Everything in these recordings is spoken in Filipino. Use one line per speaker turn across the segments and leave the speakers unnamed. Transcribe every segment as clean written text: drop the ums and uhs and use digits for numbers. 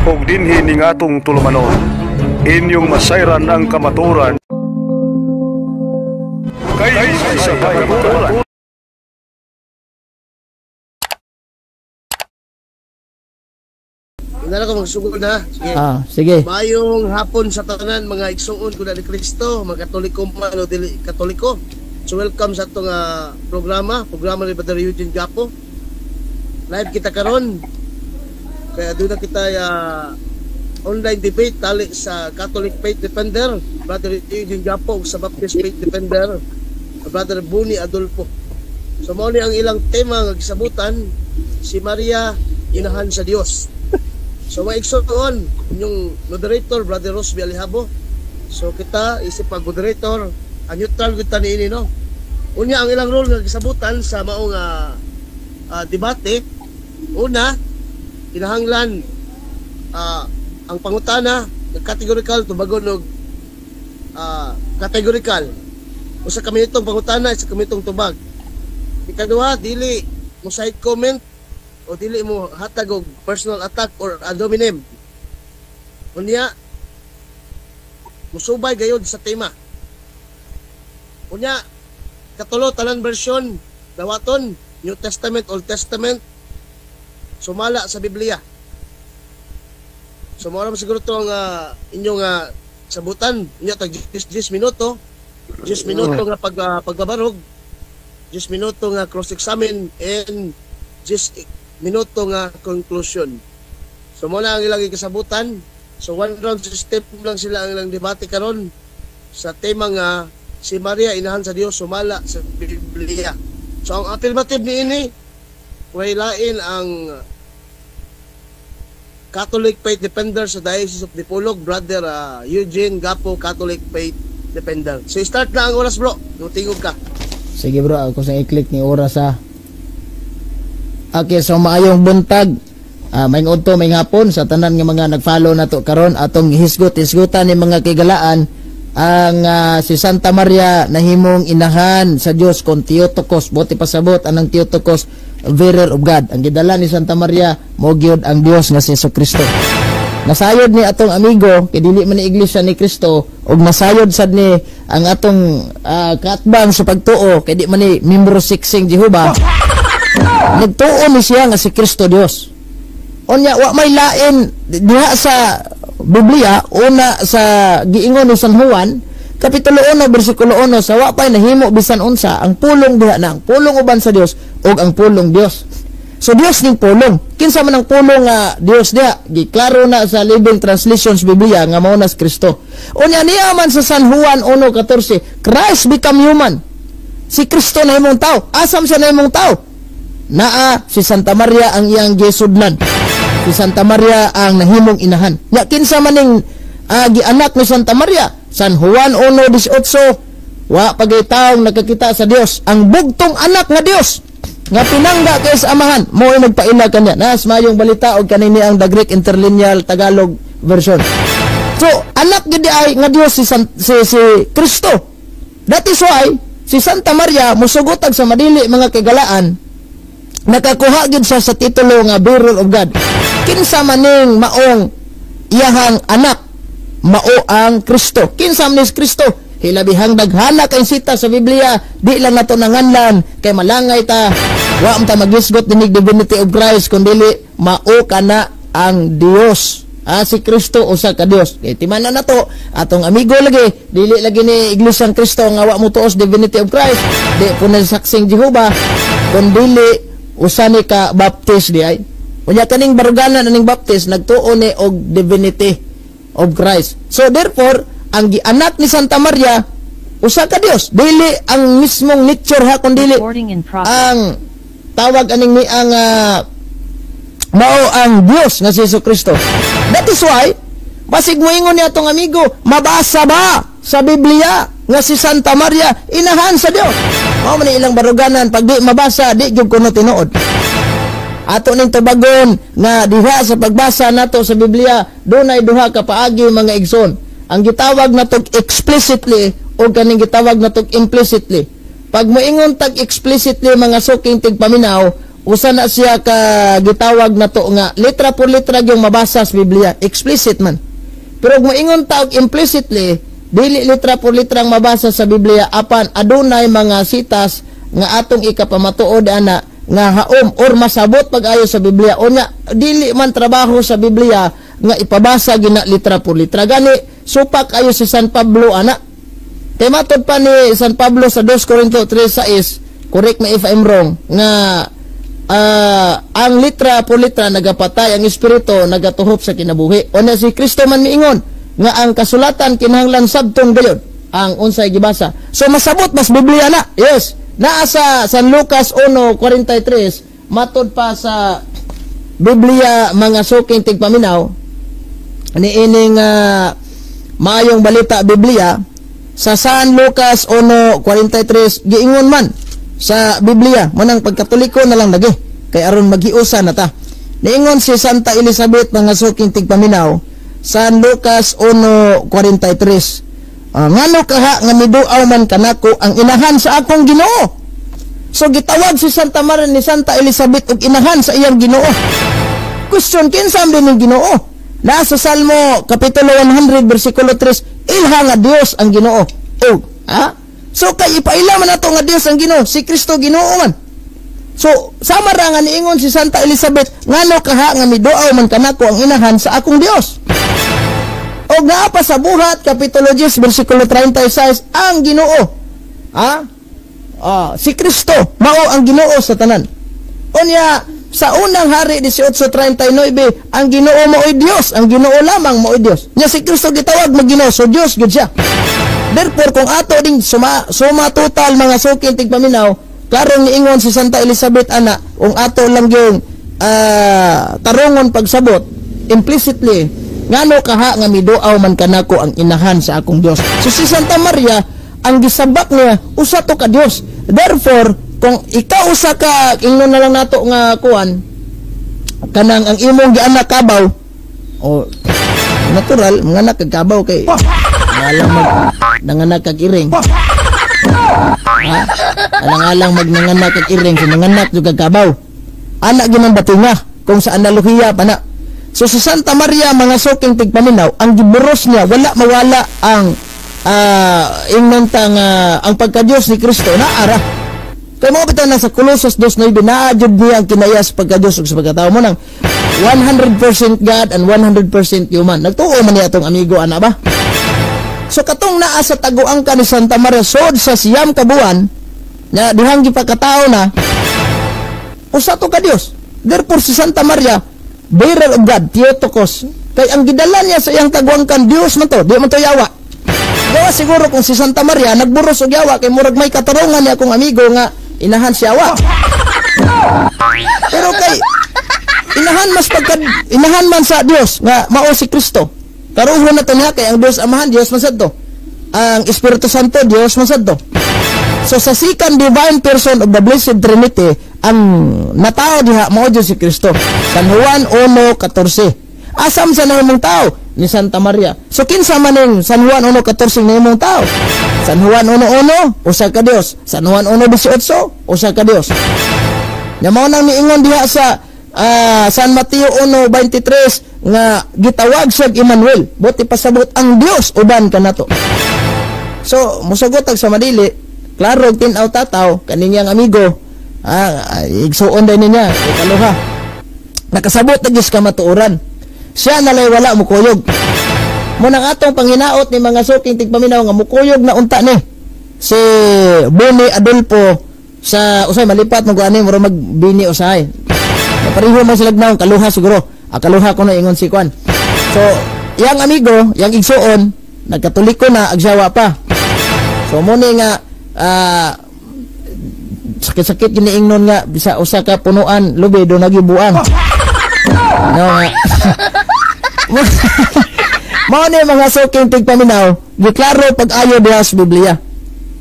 ug dinhi ning atong tulumanon. Inyong masayran ang kamaturan kay sa kamaturan.
Inala ko magsugod na. Sige.
Sige.
Mayong hapon sa tanan mga igsuon ko na ni Kristo, mga Katoliko man o dili Katoliko. So welcome sa itong programa ni Brother Eugene Gapo. Live kita karon. Kaya doon na kita online debate tali sa Catholic Faith Defender, Brother Eugene Gapo, sa Baptist Faith Defender, Brother Buni Adolfo. So mao ni ang ilang tema nga gisabutan, si Maria inahan sa Dios. So maigsoon yung moderator Brother Rosby Alihabo. So kita isip pag moderator ang neutral kita niini no. Unya ang ilang role nga gisabutan sa maong debate. Una, kinahanglan ang pangutana categorical tubagon og categorical. Usa ka minutong pangutana, isa ka minutong tubag. Ikaduha, dili mo side comment o dili mo hatag og personal attack or ad hominem. Unya, musubay gayud sa tema. Unya, katulo tanan version dawaton, New Testament, Old Testament, sumala sa Biblia. So mao ra siguro to ang inyong sabutan. Inyo tag 10 minuto. 10 minuto nga pagbabarog. 10 minuto nga cross-examine and 10 minuto nga conclusion. So mo na ang ilang kasabutan. So one round system lang sila ang ilang debate karon sa tema nga si Maria inahan sa Dios sumala sa Biblia. So ang affirmative niini way lain ang Catholic Faith Defender sa Diocese of Dipolog, Brother Eugene Gapo, Catholic Faith Defender. So start na ang oras bro. Tingog ka.
Sige bro, ako sa i-click ni oras Okay, so maayong buntag. May ngudto, may hapon sa tanan nga mga nag-follow na to karon atong hisgot-hisgutan ni mga kigalaan ang si Santa Maria nahimong inahan sa Dios kon Theotokos. Buti pasabot anang Theotokos, bearer of God. Ang gidala ni Santa Maria mo gyud ang Dios nga si Jesucristo. Nasayod ni atong amigo kay dili man ni iglesia ni Kristo ug nasayod sad ni ang atong kaatbang sa pagtuo kay di man ni membro siksing Jehova. Nagtuo ni siya nga si Kristo Dios. Unya wa may lain diha sa Biblia una sa giingon ni San Juan kapitulo 1 bersikulo 1 sa wa pay nahimo bisan unsa ang pulong diha na ang pulong uban sa Dios ug ang pulong Dios. So Dios ning pulong. Kinsa man ang pulong nga Dios diha giklaro na sa Living Translations Biblia nga mao na si Kristo. Unya niya man sa San Juan 1:14 Christ become human. Si Kristo nahimong tao. Asam siya nahimong tao? Naa si Santa Maria ang iyang gisudlan. Si Santa Maria ang nahimong inahan. Nya kinsa man ning gianak ni Santa Maria? San Juan 1:18 wa pagay taong nakakita sa Dios, ang bugtong anak nga Dios nga pinangga kay sa amahan mo ay nagpaila kanya. Nas mayong balita og kanini ang The Greek Interlinear Tagalog version. So anak gid ay nga Dios si Kristo. That is why si Santa Maria musugotag sa madili mga kagalaan nakakuha gid siya sa titulo nga bearer of God. Kinsa maning maong iyahang anak mao ang Kristo. Kinsa man ni Kristo? Hilabihang daghana kay sita sa Biblia, di lang nato nanganlan kay malangay ta wa ta magisgot dinig divinity of Christ kundi mao kana ang Dios. Si Kristo usa ka Dios. Kay timanan nato atong amigo lagi dili lagi ni Iglesia Kristo nga wa mo tuos divinity of Christ, di puno saksing Jehova kundi usa ni ka baptist di ay. Unya kaning baruganan aning baptist nagtuo ni og divinity of Christ. So therefore ang gianak ni Santa Maria usa ka Dios, dili ang mismong nature ha kundi ang tawag aning ni ang mao ang Dios nga si Jesucristo. That is why basig moingon ni atong amigo mabasa ba sa Biblia nga si Santa Maria inahan sa Dios? Mao man ilang baruganan pag di mabasa di gyud kuno tinuod. Ato ning tubagon nga diha sa pagbasa nato sa Biblia dunay duha ka paagi mga igsoon. Ang gitawag natog explicitly o kaning gitawag natog implicitly. Pag moingon tag explicitly mga suking tigpaminaw usa na siya ka gitawag na to nga litra por litra yung mabasa sa Biblia, explicit man. Pero kung maingon ta og implicitly, dili litra por litra ang mabasa sa Biblia apan adunay mga sitas nga atong ikapamatuod ana nga haom or masabot pag-ayo sa Biblia. O nya dili man trabaho sa Biblia nga ipabasa gina litra por litra. Gani supak ayo si San Pablo ana. Kay matod pa ni San Pablo sa 2 Corinto 3:6, correct me if I'm wrong, nga ang litra por litra nagapatay, ang espiritu nagatuhop sa kinabuhi. O na si Kristo man miingon nga ang kasulatan kinahanglan sabtong gayud ang unsay gibasa. So masabot mas Biblia na. Yes. Naa sa San Lucas 1:43 matod pa sa Biblia mga suking tigpaminaw niining maayong balita Biblia sa San Lucas 1:43 giingon man sa Biblia manang pagkatoliko na lang lagi kay aron maghiusa na ta. Niingon si Santa Elizabeth mga suking tigpaminaw San Lucas 1:43, ngano kaha nga miduaw man kanako ang inahan sa akong Ginoo. So gitawag si Santa Maria ni Santa Elizabeth og inahan sa iyang Ginoo. Question, kinsa man ning Ginoo? Nasa Salmo kapitulo 100 bersikulo 3, ilha nga Dios ang Ginoo. Oh, so kay ipaila man nato nga Dios ang Ginoo, si Kristo Ginoo man. So sama ra nga niingon si Santa Elizabeth, ngano kaha nga miduaw man kanako ang inahan sa akong Dios. O nga pa sa Buhat kapitulo 10 bersikulo 36, ang Ginoo si Kristo mao ang Ginoo sa tanan. Unya sa unang hari 18:39, ang Ginoo mao'y Dios, ang Ginoo lamang mao'y Dios. Nya si Kristo gitawag mag Ginoo, so Dios gid siya. Therefore kung ato ding suma total mga suking tigpaminaw, karong niingon si Santa Elizabeth ana, kung ato lang yung tarungon pagsabot implicitly, ngano kaha nga miduaw man kanako ang inahan sa akong Dios. So si Santa Maria ang gisabak niya usa to ka Dios. Therefore kung ikaw usa ka ingnon na lang nato nga kuan kanang ang imong gianak kabaw, o natural manganak kag kabaw kay alang nanganak kag iring. Alang magnanganak kag iring, so nanganak jud kag kabaw. Anak gyud man batinga kung sa analohiya pa na. So si Santa Maria mga suking tigpaminaw, ang giburos niya wala mawala ang ingnon ang pagka-Dios ni Kristo na ara. Kay mo bitaw na sa Colossus 2:9 naadjud niya ang kinayas pagka-Dios ug sa pagkatao mo nang 100% God and 100% human. Nagtuo man niya atong amigo ana ba? So katong naa sa taguang ka ni Santa Maria sod sa siyam ka buwan na dihang gipakatao na usa to ka Dios. Therefore si Santa Maria bearer of God, Theotokos. Kay ang gidala niya sa iyang taguangkan Dios man to, di man to yawa. Dawa siguro kung si Santa Maria nagburos og yawa kay murag may katarungan niya akong amigo nga inahan si yawa. Pero kay inahan man sa Dios nga mao si Kristo. Karuhon na to niya kay ang Dios Amahan Dios man sadto. Ang Espiritu Santo Dios man sadto. So sa second divine person of the Blessed Trinity, ang natao diha mao Dios si Kristo. San Juan 1:14. Asam sa nahimong tao ni Santa Maria. So kinsa man ning San Juan 1:14 nahimong tao? San Juan 1:1 usa ka Dios. San Juan 1:18 usa ka Dios. Nya mao nang niingon diha sa San Mateo 1:23 nga gitawag siya Emmanuel. Buti pasabot ang Dios uban kanato. So musugot sa madili, klaro tin-aw tataw kaninyang amigo. Igsuon din niya, ikaluha. Nakasabot na Diyos ka matuoran. Siya nalay wala mukuyog. Munang atong panginaot ni mga suking tigpaminaw nga mukuyog na unta ni. Si Boni Adolfo sa usay malipat mag-ani mura magbini usay. Pareho man sila naong kaluha siguro. Kaluha ko na ingon si Kwan. So, yang amigo, yang igsuon, nagkatoliko na agsawa pa. So muni nga sakit-sakit giniingnon nga bisa usa ka punuan lubi do nagibuang. No nga. Mao ni mga suking tigpaminaw, giklaro pag-ayo diha sa Biblia.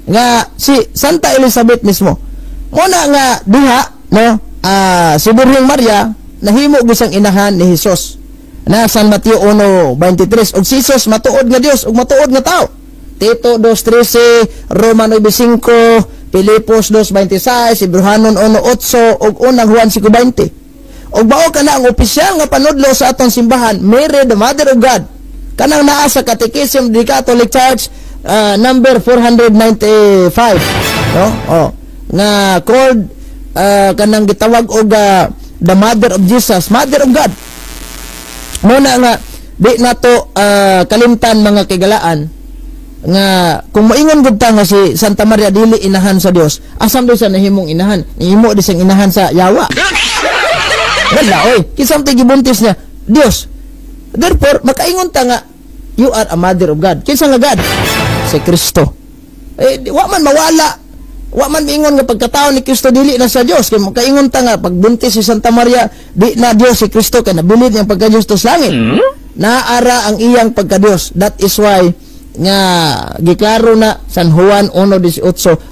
Nga si Santa Elizabeth mismo. Muna nga diha, no, si Birheng Maria nahimo gisang inahan ni Hesus. Na San Mateo 1:23 og si Jesus matuod nga Dios ug matuod nga tao. Tito 2:13, Roma 9:5, Pilipos 2:26, Hebrehanon 1:8 ug unang Juan 5:20. Og bao kana ang opisyal nga panudlo sa atong simbahan, Mary the Mother of God. Kanang naa sa Catechism of the Catholic Church number 495, no? Oh, nga called kanang gitawag og the Mother of Jesus, Mother of God. Muna nga di nato kalimtan mga kigalaan nga kung moingon gud ta nga si Santa Maria dili inahan sa Dios, asam do siya nahimong inahan? Nahimo di siyang inahan sa yawa. Wala oy, kisam tay gibuntis niya Dios. Therefore makaingon ta nga you are a mother of God. Kinsa nga God? Si Kristo. Wa man mawala. Wa man miingon nga pagkatao ni Kristo dili na sa Dios. Kay makaingon ta nga pagbuntis si Santa Maria di na Dios si Kristo kay nabilid niyang pagka-Dios to sa langit. Naara ang iyang pagka-Dios. That is why nga giklaro na San Juan 1:18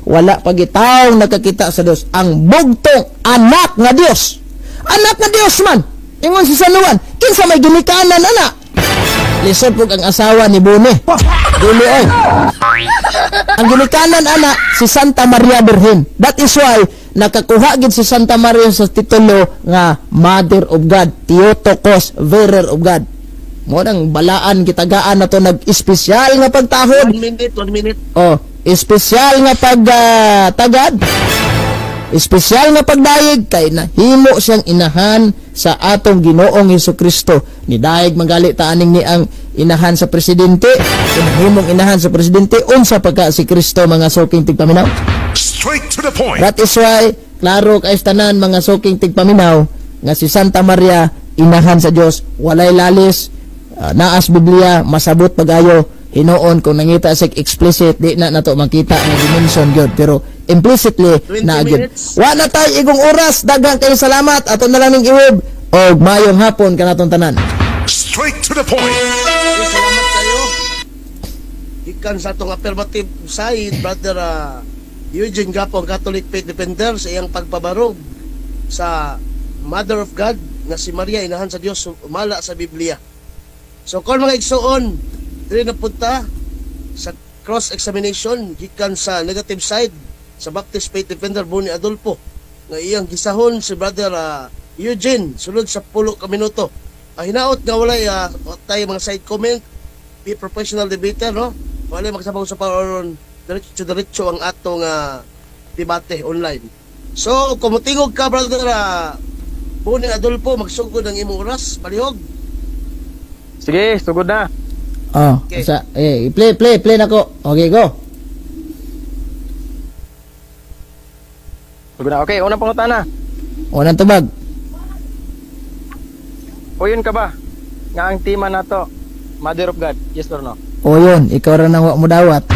wala pagitaw nakakita sa Dios ang bugtong anak nga Dios. Anak nga Dios man. Ingon si San Juan, kinsa may ginikanan ana? Lisod po ang asawa ni Bune. Dili oy. Ang ginikanan ana si Santa Maria Virgen. That is why nakakuha gid si Santa Maria sa titulo nga Mother of God, Theotokos, Bearer of God. Mo nang balaan kitagaan na to nag-espesyal nga pagtahod.
1 minute.
Oh, espesyal nga pagtagad. Espesyal nga pagdayeg kay nahimo siyang inahan sa atong Ginoong Hesukristo. Ni daig manggali ta aning ni ang inahan sa presidente, kinahimong inahan sa presidente unsa pagka si Kristo mga suking tigpaminaw.
Straight to the point.
That is why klaro kay tanan mga suking tigpaminaw nga si Santa Maria inahan sa Dios, walay lalis, naas Biblia, masabot pagayo. Hinoon kung nangita sa explicit di na nato makita nga dimension gyud, pero implicitly na gyud. Wa na tay igong oras, daghang kay salamat ato na lang ning iweb og mayong hapon kanatong tanan.
Straight to the point.
Salamat kayo. Ikan sa itong affirmative side, Brother Eugene Gapong, Catholic Faith Defender, sa iyang pagpabarog sa Mother of God na si Maria, inahan sa Diyos, umala sa Biblia. So kung mga igsoon, dili na punta sa cross-examination gikan sa negative side sa Baptist Faith Defender Boni Adolfo nga iyang gisahon si Brother Eugene sulod sa 10 ka minuto. Hinaot nga walay tayo mga side comment, be professional debater, no? Walay magsabaw sa paron diretso ang atong debate online. So kung motingog ka Brother Boni Adolfo, magsugod ang imong oras, palihog.
Sige, sugod na.
Oh,
Okay.
play nako. Okay, go.
Sugod na. Okay, unang pangutana.
Unang tubag.
Uyon ka ba? Nga ang tema na to, Mother of God, yes or no?
O yun, ikaw ra nang wa mo dawat.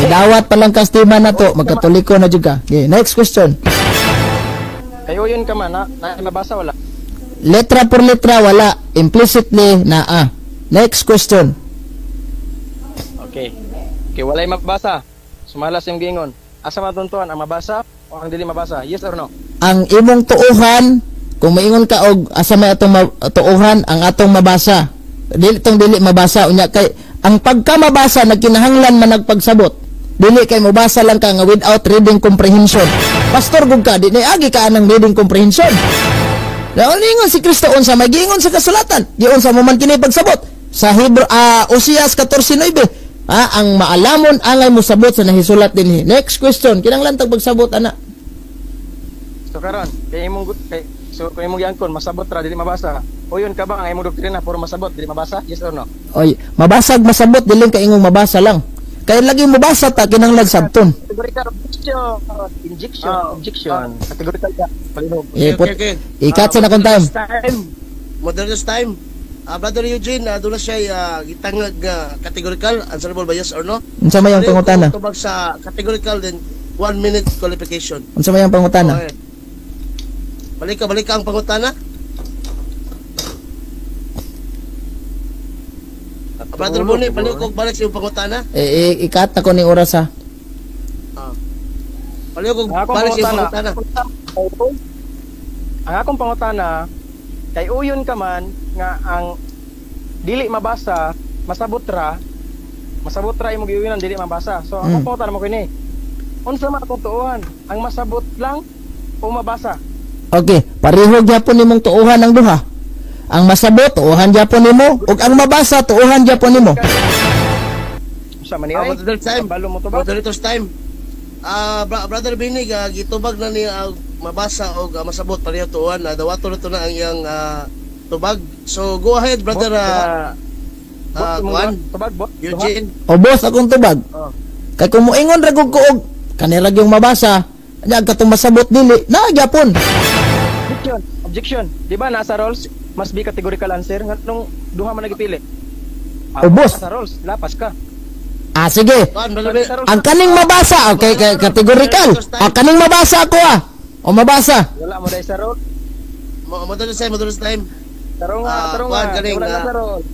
Midawat pa lang kastima na to, magkatoliko na jud ka. Okay, next question.
Kay uyon ka man, na mabasa wala?
Letra por letra wala, implicitly na Next question.
Okay. Okay, walay mabasa. Sumalas yung gingon. Asa matuntuan ang mabasa o ang dili mabasa? Yes or no?
Ang imong tuuhan, kung maingon ka og asa may atong tuuhan ang atong mabasa. Dili mabasa unya kay ang pagka mabasa nagkinahanglan man nagpagsabot. Dili kay mabasa lang ka nga without reading comprehension. Pastor gud ka, di na agi ka anang reading comprehension. Naingon si Kristo unsa may giingon sa kasulatan, giun sa mo man kini pagsabot. Sa Oseas 14:9, ang maalamon angay mo sabot sa nahisulat dinhi. Next question, kinahanglan tag pagsabot ana.
So karon, kay imong giangkon masabot ra dili mabasa. Uyon ka ba ang imong doktrina puro masabot dili mabasa? Yes or no?
Oy, mabasag masabot dili ka ingong mabasa lang. Kaya lagi mo basa ta kinahanglan sabton.
Categorical injection. Categorical ka. Palinog.
Okay.
Ikat sa na kon time.
Modernist time. Brother Eugene, doon na siya gitangag categorical, answerable ba yes or no?
Unsa may ang pangutana?
Tubag sa categorical, then 1 minute qualification.
Unsa may ang pangutana?
Okay. Balik ka ang pangutana. Brother Boni, balik sa iyong pangutana.
Ikat na ko ni oras ha.
Balik sa iyong pangutana.
Ang akong pangutana, kay uyon ka man nga ang dili mabasa masabot ra imong giuyonan dili mabasa. So akong pangutana mo kini, unsa man atong tuuhan? Ang masabot lang o mabasa?
Okay, pareho gyapon nimong tuuhan ang duha. Ang masabot tuuhan gyapon nimo ug ang mabasa tuuhan gyapon nimo.
Unsa man ni ay?
Moderator's time.
Balo mo to ba?
Moderator's time. Brother Binig, gitubag na niya mabasa o masabot pareho tuuhan. Dawato na to na ang iyang tubag. So go ahead, brother. Juan,
Tubag bot.
Eugene.
O boss akong tubag.
Oh.
Kay kung moingon ra gud ko og kanila yung mabasa, nya katong masabot dili, na gyapon.
Objection. Di ba nasa roles must be categorical answer ngatong duha man nagipili.
O, boss.
Nasa roles, lapas ka.
Ah sige.
Juan, brother Binig.
Ang kaning mabasa, okay, kay categorical. Ah kaning mabasa ako ah. O mabasa.
Wala mo dai sa role.
Moderator's time.
Tarong
Juan, galing,
wala na sa role.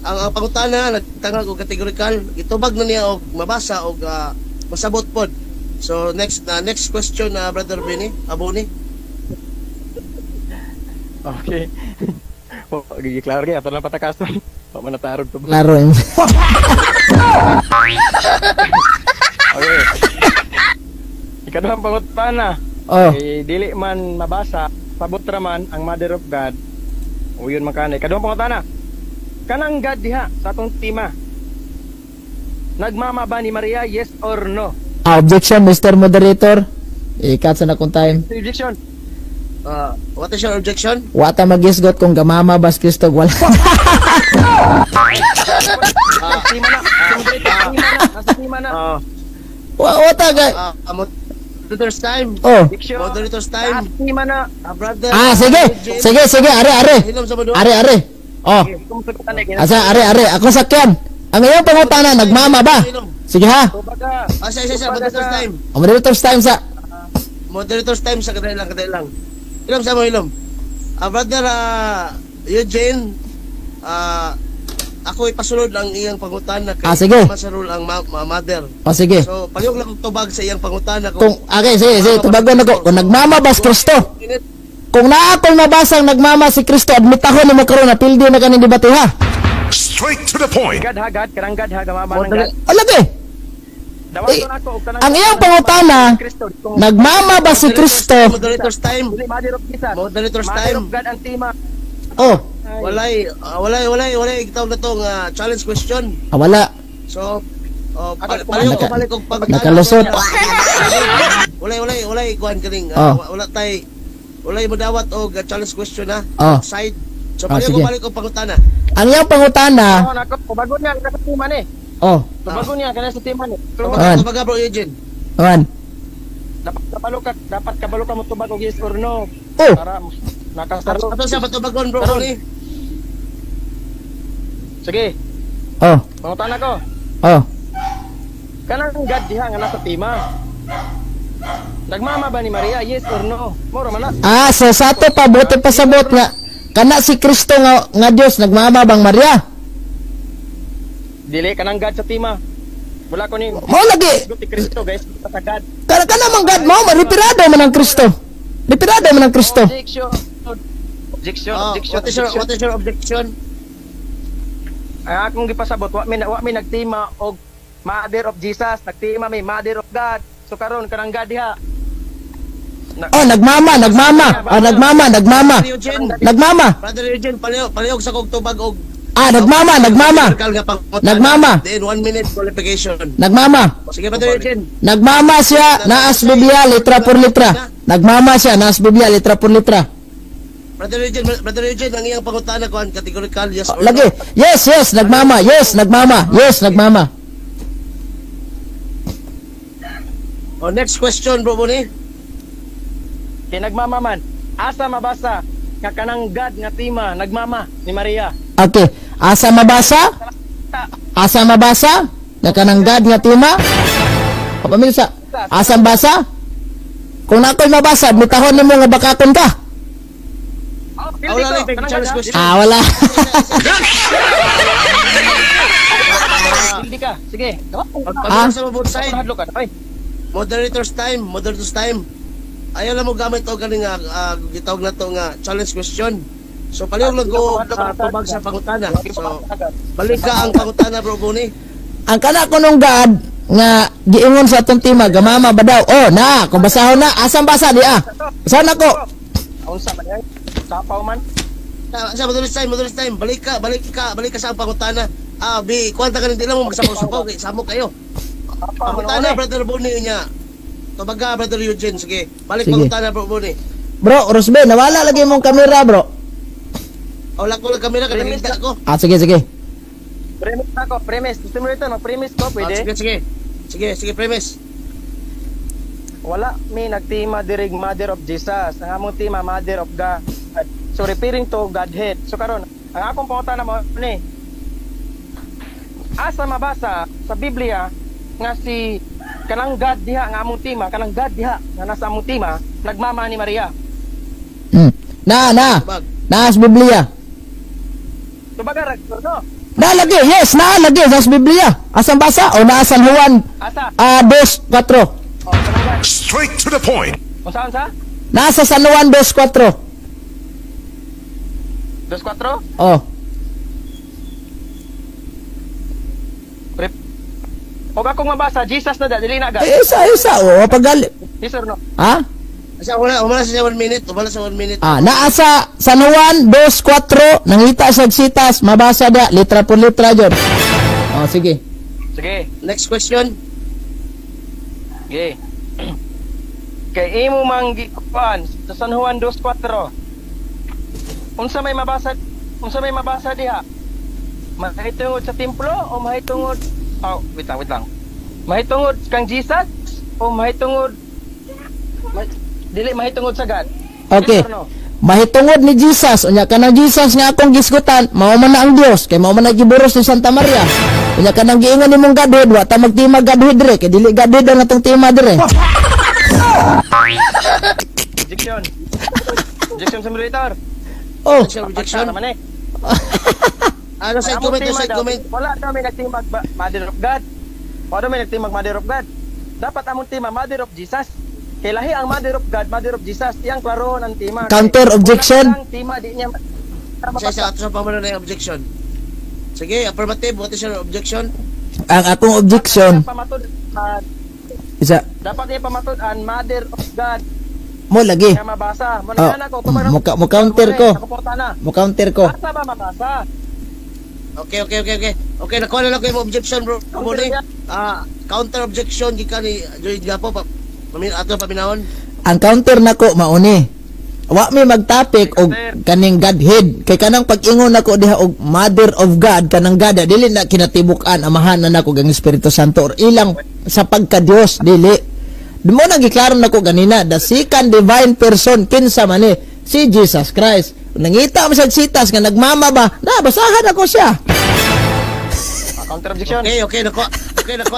Ang pangutana nagtangag og categorical, gitubag na niya og mabasa og masabot pod. So next question, brother Benny, Abuni.
Okay. Oh, giklaro gyud ato lang patakason. Pa man natarog to.
Klaro yun.
Okay. Ikaduhang pangutana.
Oh.
Dili man mabasa, sabot ra man ang Mother of God. O yun man kanay. Ikaduhang pangutana. Kanang God diha sa atong tema. Nagmama ba ni Maria, yes or no?
Objection, Mr. Moderator. Ikat sa na kong time.
Objection.
What is your objection?
Wata magisgot kung gamama bas Kristo wala.
Tema na. Nasa tema na.
Wata ga.
Moderator's time.
Oh.
Objection.
Moderator's time.
Tema na.
Brother.
Sige. Sige, are.
Hilom sa madua.
Are. Oh. Asa, are. Ako sakyan. Ang iyong pangutana, nagmama ba? Sige ha.
Kumbaga.
Sa moderator's time.
Moderator's time sa.
Moderator's time sa kadali lang. Hilom sa mo, hilom. Brother Eugene, ako ipasulod ang iyang pangutana kay
sige.
masarul ang mother.
O sige.
So, paliog lang kong tubag sa iyang pangutana
Okay, sige, tubagon ako. Kung nagmama bas Kristo. Kung naakol mabasang nagmama si Kristo, admitahon ni mo karon na pildi na kaning debate ha.
Straight to the point.
God, karang God, gamama ng God.
Alagi.
Dawaton ako og kanang
Ang iyang pangutana, nagmama ba si Kristo?
Moderator's time.
Mother of Jesus.
Moderator's
Mother
time.
of God ang tema.
Oh,
Walay igtaw na tong challenge question.
wala.
So,
Ako,
paliog
naka-
ko balik og pangutana.
nakalusot.
Walay kuan kaning walay mo dawat og challenge question ha.
Oh.
Side. So
Ah,
paliog
sige.
ko balik og pangutana.
Ang iyang pangutana,
Ako nako, bago niya kana sa tema ni.
oh,
Bago niya kana sa tema ni.
Ah.
Tabaga bro Eugene.
man.
Dapat kabalo ka mo tubag og yes or no.
Oh,
Para nakasaro.
Ato sa patubagon bro
Karon.
ni.
Sige,
oh,
pangutan ko.
oh.
Kanang God diha nga nasa tema. Nagmama ba ni Maria, yes or no? Moro man na.
So sa ato pa, buti pa sabot nga, kana si Kristo nga Dios nagmama bang Maria?
Dili kanang God sa tema. Wala ko ni
Mo lagi,
Guti Kristo guys, sa God.
kana man God mo, retirado man ang Kristo. Retirado man ang Kristo.
Objection.
What is your objection?
Ay akong gipasabot wa mi nagtima og Mother of Jesus, nagtima mi Mother of God. So karon kanang God diha.
Oh, nagmama. Nagmama.
Brother Eugene.
Nagmama.
Brother Eugene, paliog sa kog tubag og
Nagmama. Nagmama.
Then 1 minute qualification.
Nagmama.
Sige Brother Eugene.
Nagmama siya, naas Biblia, litra por litra. Nagmama siya, naas Biblia, litra por litra.
Brother Eugene, ang iyang pangutana ko ang categorical yes or
Lagi.
no.
Yes, nagmama. Yes, nagmama.
Next question bro Boni.
Kay nagmama man. Asa mabasa nga kanang God nga tema nagmama ni Maria.
Okay. Asa mabasa? Na kanang God nga tema? Kapamilsa. Asa basa? Kung na ako'y mabasa, mitahon nimo nga bakakon ka.
Wala lang yung challenge question.
Wala.
Hindi ka. Sige.
Pagpapalala sa both side.
Hadlo ka. Ay.
Moderator's time. Ayaw lang mo gamit o galing gitawag na to nga challenge question. So paliog lang ko tubag sa pangutana. So balik ka ang pangutana bro Boni.
Ang kana ko nung God nga giingon sa atong tema gamama ba daw? Oh, na, kung basahon na, asang basa di ah. Basahan ako.
Unsa man yan? Sapaw man.
Sa madalis time. Balik ka sa pangutana. Bi, kwanta ka hindi lang mo magsapaw-sapaw kay samok kayo. Pangutana, brother Bonnie niya. Tumaga, brother Eugene, sige. Balik
Sige.
pangutana, bro Bonnie.
Bro, Rosbe, nawala lagi mong kamera, bro.
Wala ko lang kamera, kanilita ko.
Sige.
Premise ako, premise. Gusto mo rito, mag-premise ko, pwede?
Sige, premise.
Wala may nagtima dirig Mother of Jesus. Ang among tema Mother of God. So referring to Godhead. So karon, ang akong pangutana mo ni asa mabasa sa Biblia nga si kanang God diha nga among tema, kanang God diha nga nasa among tema, nagmama ni Maria.
Na.
Bag.
Naas Biblia.
Tubaga no?
Nalagi, yes, nalagi sa Biblia. Asang basa o naa San Juan
Asa?
2:4.
Oh, kanang God.
Straight to the point.
Unsa sa?
Nasa San Juan 2:4.
2:4?
Oh.
Og akong mabasa, Jesus na da, dili na God.
Isa. O, pagali.
Yes or no?
Ha?
Umala sa 1 minute.
Naa sa San Juan 2:4. Nangita sa sitas. Mabasa da. Litra por litra, Jod. Oh, sige.
Sige.
Next question.
Okay. Kay imo mang gikuan sa San Juan 2:4. Unsa may mabasa diha? Mahitungod sa templo o mahitungod wait lang. Mahitungod kang Jesus o mahitungod dili mahitungod sa God?
Okay.
Yes or no?
Mahitungod ni Jesus. Unya ka ng Jesus nga akong gisgutan. Mao man na ang Dios. Kay mao man na giburos ni Santa Maria. Unya ka nang giingon nimong Godhead. Wa ta magtima Godhead dire. Kay dili Godhead ang atong tema dire.
Objection sa moderator.
Oh.
Objection.
Naman eh.
Side comment.
Wala kami nagtimag Mother of God. Wala kami nagtimag Mother of God. Dapat among tema Mother of Jesus. Kay lahi ang Mother of God, Mother of Jesus. Iyang klaro ng tema.
Counter objection.
Ang tema di niya.
Sa pamana na yung objection. Sige, affirmative. What is your objection?
Ang akong objection. Isa.
Dapat niya pamatud-an Mother of God.
Mo lagi.
Kaya mabasa.
Mo counter ko. Mo counter ko.
Asa ba mabasa?
Okay, nakuha na lang ko yung objection, bro. Muli, counter objection, gikan ni Joy Gapo, ato paminahon.
Ang counter nako mauni. Wa mi magtopic og kaning Godhead. Kay kanang pag-ingon nako diha og Mother of God, kanang God dili na kinatibuk-an amahan na nako ang Espiritu Santo or ilang sa pagka-Dios dili. Dimo na giklaro nako ganina, the second divine person kinsa man ni si Jesus Christ. Nangita mo sa sitas nga nagmama ba? Na basahan ako siya.
Counter objection.
Okay, nakuha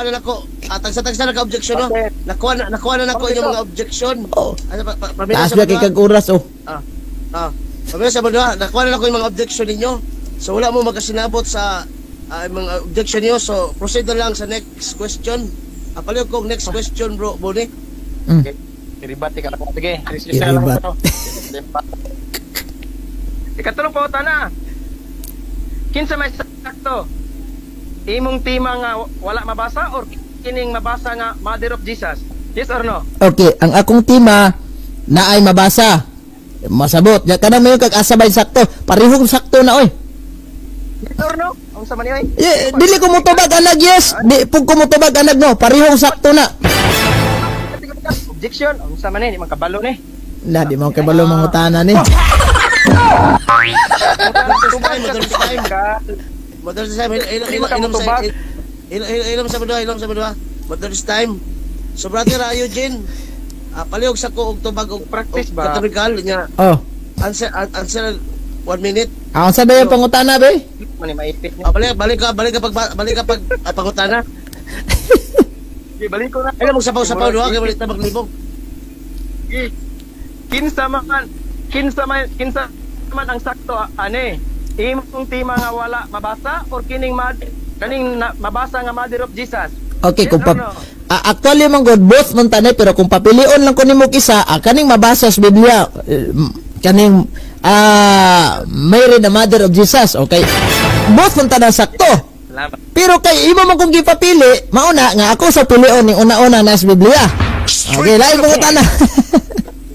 na ako. Tagsa na ka-objection, no? Nakuha na ako yung mga objection.
Oh.
Pamilya
Taas
sa
ba kay kag oras oh.
Pamilya sa mga, nakuha na ako yung mga objection ninyo. So wala mo magkasinabot sa mga objection niyo. So proceed na lang sa next question. Paliw ko next question, bro, Bonnie.
Okay. Iribati ka na po. Sige, resolution na lang ito. Ikatulong po, Tana. Kinsa may sakto? Imong tema nga wala mabasa or kining mabasa nga Mother of Jesus? Yes or no?
Okay, ang akong tema na ay mabasa. Masabot. Ya kana mayo kag asabay sakto. Parehong sakto na oy.
Yes or no? Ang sa maniyoy?
Dili ko motubag anag yes. Di pug ko motubag anag no. Parehong sakto na.
Objection. Ang sa manay, di man kabalo ni.
Na di mo kabalo mangutana ni.
Mother's time, ilom sa badwa. Mother's time. So brother Eugene, palihog sa ko og tubag og
Practice ba?
Katolikal niya.
Oh.
Answer 1 minute.
Ang sa dayon pangutana be?
Mani maipit niya.
Balik ka pag pangutana.
Sige, balik ko na.
Ay mo sapaw duha kay balik ta maglibog.
Kinsa man ang sakto ane. Imong tema nga wala mabasa or kaning mabasa nga Mother of Jesus.
Okay,
Yes
kung
or no?
actually man good both man tanay pero kung papilion lang ko nimo isa, kaning mabasa sa Biblia, kaning Mary the Mother of Jesus, okay? Both man tanay sakto.
Salamat.
Pero kay imo man kung gipapili, mauna nga ako sa pilion ni una-una na sa Biblia. Okay, lain pangutana.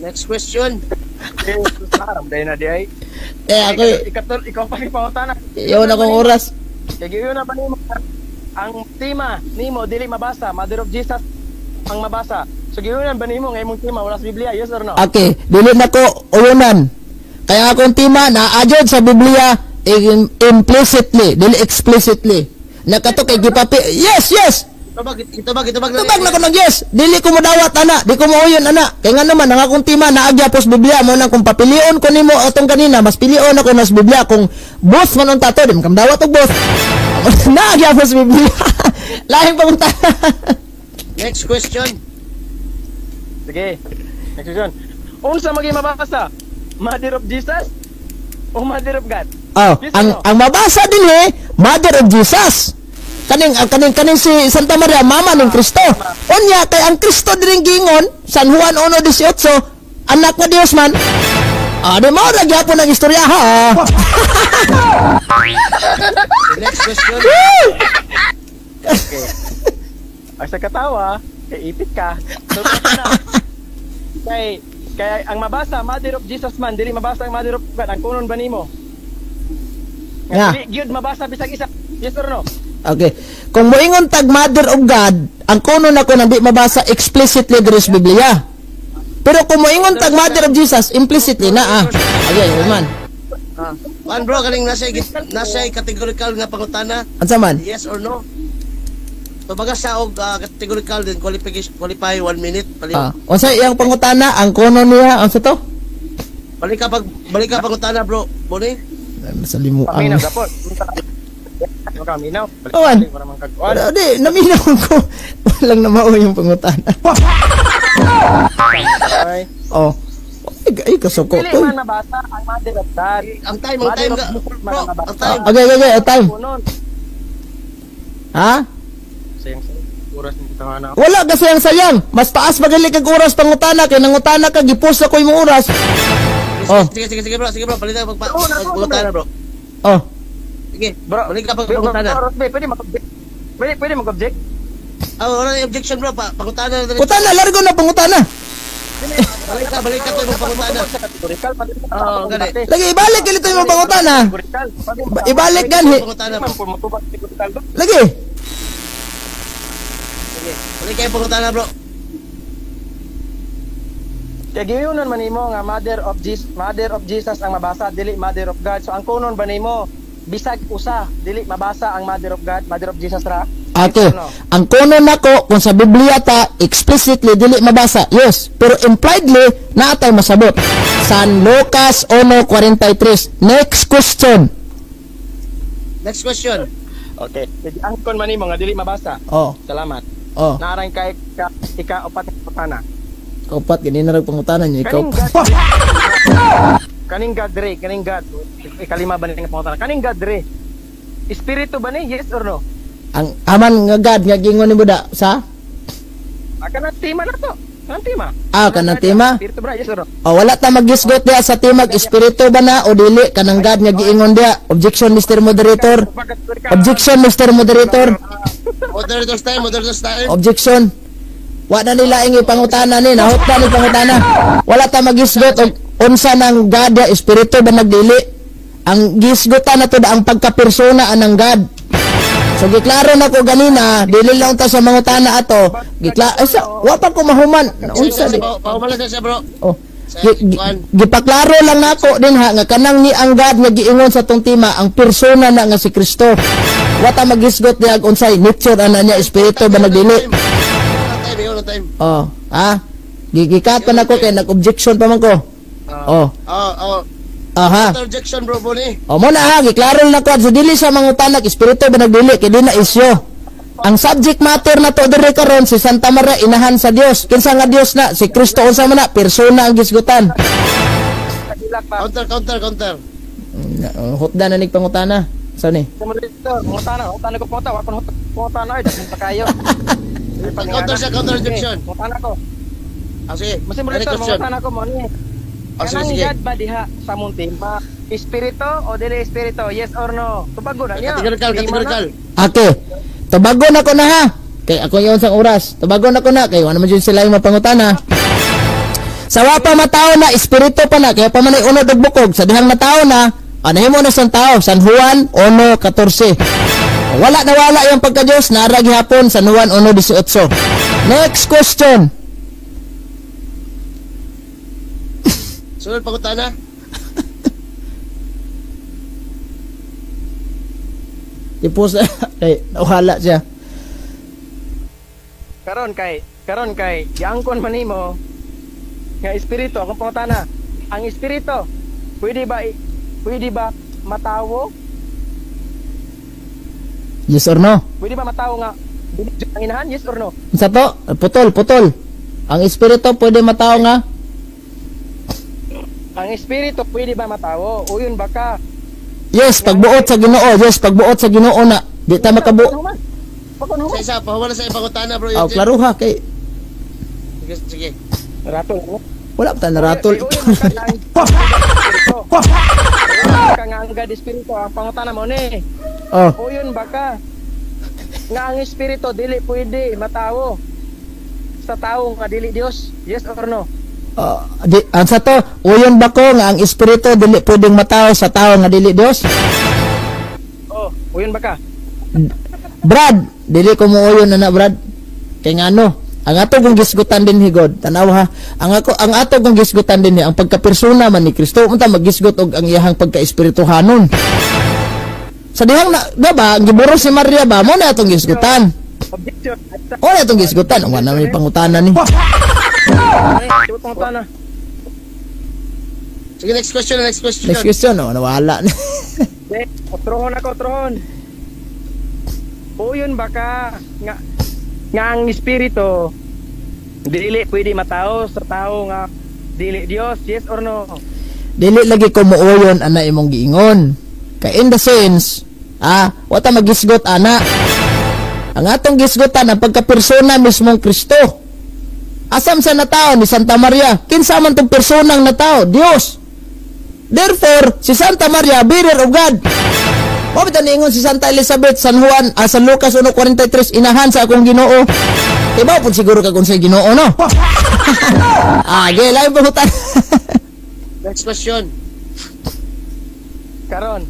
Next question.
Dahil na di ay.
ako,
Ikaw pa rin pangutana.
yun akong oras.
Kaya yun na ba nimo? Ang tema nimo dili mabasa, Mother of Jesus ang mabasa. So yun na ba nimo nga imong tema wala sa Biblia? Yes or no?
Okay, dili na ko uyunan. Kaya akong tema na ajod sa Biblia implicitly, dili explicitly. Nakato kay gipapi. Yes, yes.
Itubag
Tubag na ko ng yes. Dili ko mo dawat ana, di ko mo uyon ana. Kay nga naman ang akong tema naagya pos Biblia mo nang kung papilion ko nimo atong kanina, mas pilion ako nas Biblia kung boss man unta to, di man dawat og boss. Naagya pos Biblia. Lain pa unta.
Next question.
Sige. Next question. Unsa maging mabasa? Mother of Jesus o Mother of God?
Oh,
Yes or no?
ang mabasa din Mother of Jesus. Kaning si Santa Maria, mama ng Kristo. Unya kay ang Kristo din gingon, San Juan 1:18, anak na Dios man. Di mo ra gyapon ang istorya ha.
Next question.
Okay. Ay sa katawa, kay ipit ka. So, na. Kay ang mabasa, Mother of Jesus man, dili mabasa ang Mother of God. Ang kunon ba nimo?
Yeah.
Dili gyud mabasa bisag isa. Yes or no?
Okay. Kung moingon tag Mother of God, ang kuno nako nandi mabasa explicitly diri sa Biblia. Pero kung moingon tag Mother of Jesus, implicitly na Okay, man.
Man bro, kaning nasa categorical nga pangutana.
Unsa man?
Yes or no? Tubaga sa og categorical din qualify 1 minute.
Unsa iyang pangutana? Ang kuno niya, unsa to?
Balik ka pangutana bro. Boni?
Masalimuang.
Paminaw gapon. Paminaw.
Awan.
Para man kagkuan.
Di, naminaw ko. Walang namao yung pangutana.
Ay.
Oh. Ay, kasuko
Dili
to.
man mabasa ang Mother of God.
Ang time
Mother
ga.
of God man
Bro,
ang mabasa.
ang time.
Okay, time.
Kunon.
Ha?
Sayang oras ni tawana.
Wala kasi ang sayang. Mas taas magali kag oras pangutana kay nangutana ka gipos ako imong oras. Oh.
Sige bro. Balita pangutana bro.
Oh.
Sige,
Bro,
balik ka pangutana.
Pwede mag-object?
Wala na objection bro. Pangutana na.
Putana, largo na pangutana.
Balik ka to yung pangutana. Gani.
Lagi ibalik kilito imong pangutana. Ibalik ganhi.
Pangutana bro.
Lagi.
Sige, balik ka yung pangutana bro.
Kaya giyunon man nimo nga Mother of Jesus ang mabasa, dili Mother of God. So ang kunon ba nimo bisag usa dili mabasa ang Mother of God, Mother of Jesus ra?
Okay. Ang kuno nako kung sa Biblia ta explicitly dili mabasa. Yes, pero impliedly naatay masabot. San Lucas 1:43. Next question.
Okay. Jadi ang kun man nimo nga dili mabasa.
Oh.
Salamat.
Oh.
Naarang kay ika-upat na putana.
Kaupat gani na rag pangutanan niyo ikaw.
Kaning God dre, kaning God. Ikalima ba ni nga pangutana? Kaning God dre. Espiritu ba ni? Yes or no?
Ang aman nga God nga gingon ni Buda sa
Kana tema na to. Kana tema.
kanang tema.
Espiritu ba? Yes or no?
Wala ta magisgot diya sa timag espiritu ba na o dili kanang God nga giingon diya. Objection Mr. Moderator. Objection Mr. Moderator.
Moderator's time.
Objection. Wa na nila ingi pangutana ni nahot na ni pangutana. Wala ta magisgot og unsa nang God ya espiritu ba nagdili. Ang gisgutan na to da ang pagkapersona anang God. So giklaro na ko ganina, dili lang ta sa mangutana ato. Wa pa ko mahuman. Unsa di?
Paumala siya bro.
Oh. Gipaklaro lang nako din nga kanang ni ang God nga giingon sa tong tema ang persona na nga si Kristo. Wa ta magisgot diag unsay nature ana niya espiritu ba nagdili.
Time.
Oh, gigikat pa nako kay nag-objection pa man ko. Aha.
Objection bro Boni.
Mo na giklaro na ko so dili sa mangutanak espiritu ba nagdili kay di na isyo. Ang subject matter na to diri karon si Santa Maria inahan sa Dios. Kinsa nga Dios na? Si Kristo unsa man na? Persona ang gisgutan.
Counter.
Hotda na nig pangutana. Sa ni?
Pangutana ko pangutana ay dapat pa kayo.
Counter objection.
Pangutana ko.
Sige.
Mas mo dito pangutana ko mo ni. Kanang
Sige.
God ba diha sa muntin pa espiritu o dili espiritu? Yes or no? Tubago na niya.
Kategorikal.
Okay. Tubagon ako na ha. Kay ako yung sang oras. Tubagon ako na. Kay wala naman dyan sila yung mapangutana. Sa wapa matao na, espiritu pa na. Kaya pa man ay unod og bukog. Sa dihang matao na, anahin mo na sang tao. San Juan 1:14. Wala na wala yung pagka-Diyos. Narag hapon San Juan 1:18. Next question.
Sunod pangutana.
Tipos kay nawala siya.
Karon kay giangkon man nimo nga espiritu akong pangutana. Ang espiritu pwede ba matawo?
Yes or no?
Pwede ba matawo nga dili ang inahan? Yes or no?
Sa to, putol. Ang espiritu pwede matao nga?
Ang espiritu pwede ba matawo? Uyon ba ka?
Yes, pagbuot sa Ginoo. Yes, pagbuot sa Ginoo na. Di ta makabuot.
Sa isa, pahawa na sa pangutana, bro.
Oh, klaro ha kay
Sige.
Ratol.
wala pa ta naratol.
Nga ang God espiritu ang pangutana mo ni.
Oh,
Uyon ba ka? Nga ang espiritu dili pwede matawo sa tao nga dili Dios? Yes or no?
ang sa to, uyon ba ko nga ang espiritu dili pwedeng matao sa tao nga dili Dios?
Oh, uyon ba ka?
Brad, dili ko mo uyon na Brad. Kay ngano? Ang ato kong gisgutan din higod, tanaw ha. Ang ato kong gisgutan din ang pagkapersona man ni Kristo, unta maggisgot og ang iyahang pagka-espirituhanon. Sa dihang na, diba, ang giburo si Maria ba, mo na atong gisgutan.
Objection.
O na itong gisgutan, ang wala may pangutanan ni.
Pangutana.
Sige, next question.
Next question, nawala na.
Otrohon. Uyon ba ka nga ang espiritu dili pwede matao sa tao nga dili Dios? Yes or no?
Dili lagi ko muuyon ana imong giingon. Kay in the sense, wata magisgot ana. Ang atong gisgotan ang pagka-persona mismong Kristo. Asam sa natao ni Santa Maria? Kinsa man tong personang natao? Dios. Therefore, si Santa Maria, bearer of God. Mabit na niingon si Santa Elizabeth, San Juan, San Lucas 1:43, inahan sa akong Ginoo. Iba po siguro ka kung sa Ginoo, no? Lain pangutan.
Next question.
Karon.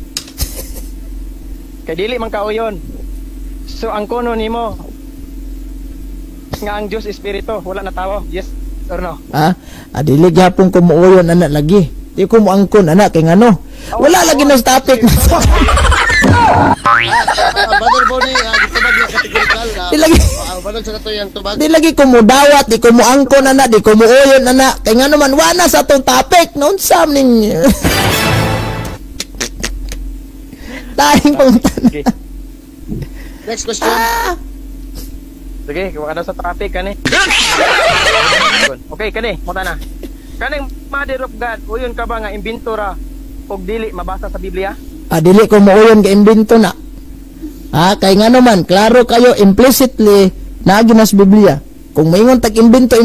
Kay dili man kauyon. So ang kono nimo nga ang Dios espiritu, wala na tawo. Yes or no?
Dili gyapon ko muuyon ana lagi. Di ko mo angkon ana kay ngano. Wala lagi na sa topic.
Brother Bonnie, ditubag na kategorikal.
Di lagi.
Balag sa kato yung tubag.
Di lagi ko mo dawat, di ko mo angkon ana, di ko mo uyon ana. Kay ngano man wala sa atong topic. Noon sam ning Daing pangutan.
Next question.
Sige, kuha ka na sa topic kani. Okay, kani, muta na. Kaning Mother of God, uyon ka ba nga imbintora og dili mabasa sa Biblia?
Dili ko mauyon ka imbento na. Kay ngano man, klaro kayo implicitly na ginas Biblia. Kung maingon tag imbento,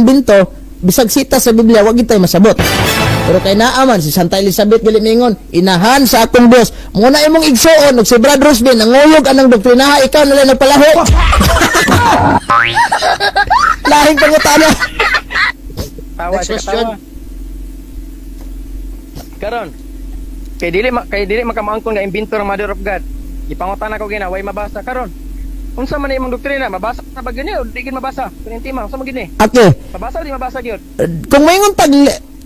bisag sita sa Biblia, wag gitay masabot. Pero kay naaman si Santa Elizabeth gali mingon, inahan sa akong Dios. Muna imong igsuon og si Brad Rosbin nanguyog anang doktrina, ikaw na lang nagpalaho. Lahing pangutana.
Tawa
Next
siya
question.
tawa. Karon. Kay dili makamaangkon nga imbento ng Mother of God. Ipangutana ko gina, way mabasa karon. Unsa man imong doktrina? Mabasa na ba gani o di gid mabasa? Kunintima, unsa man gini?
Okay.
Mabasa o di mabasa gyud?
Kung maingon tag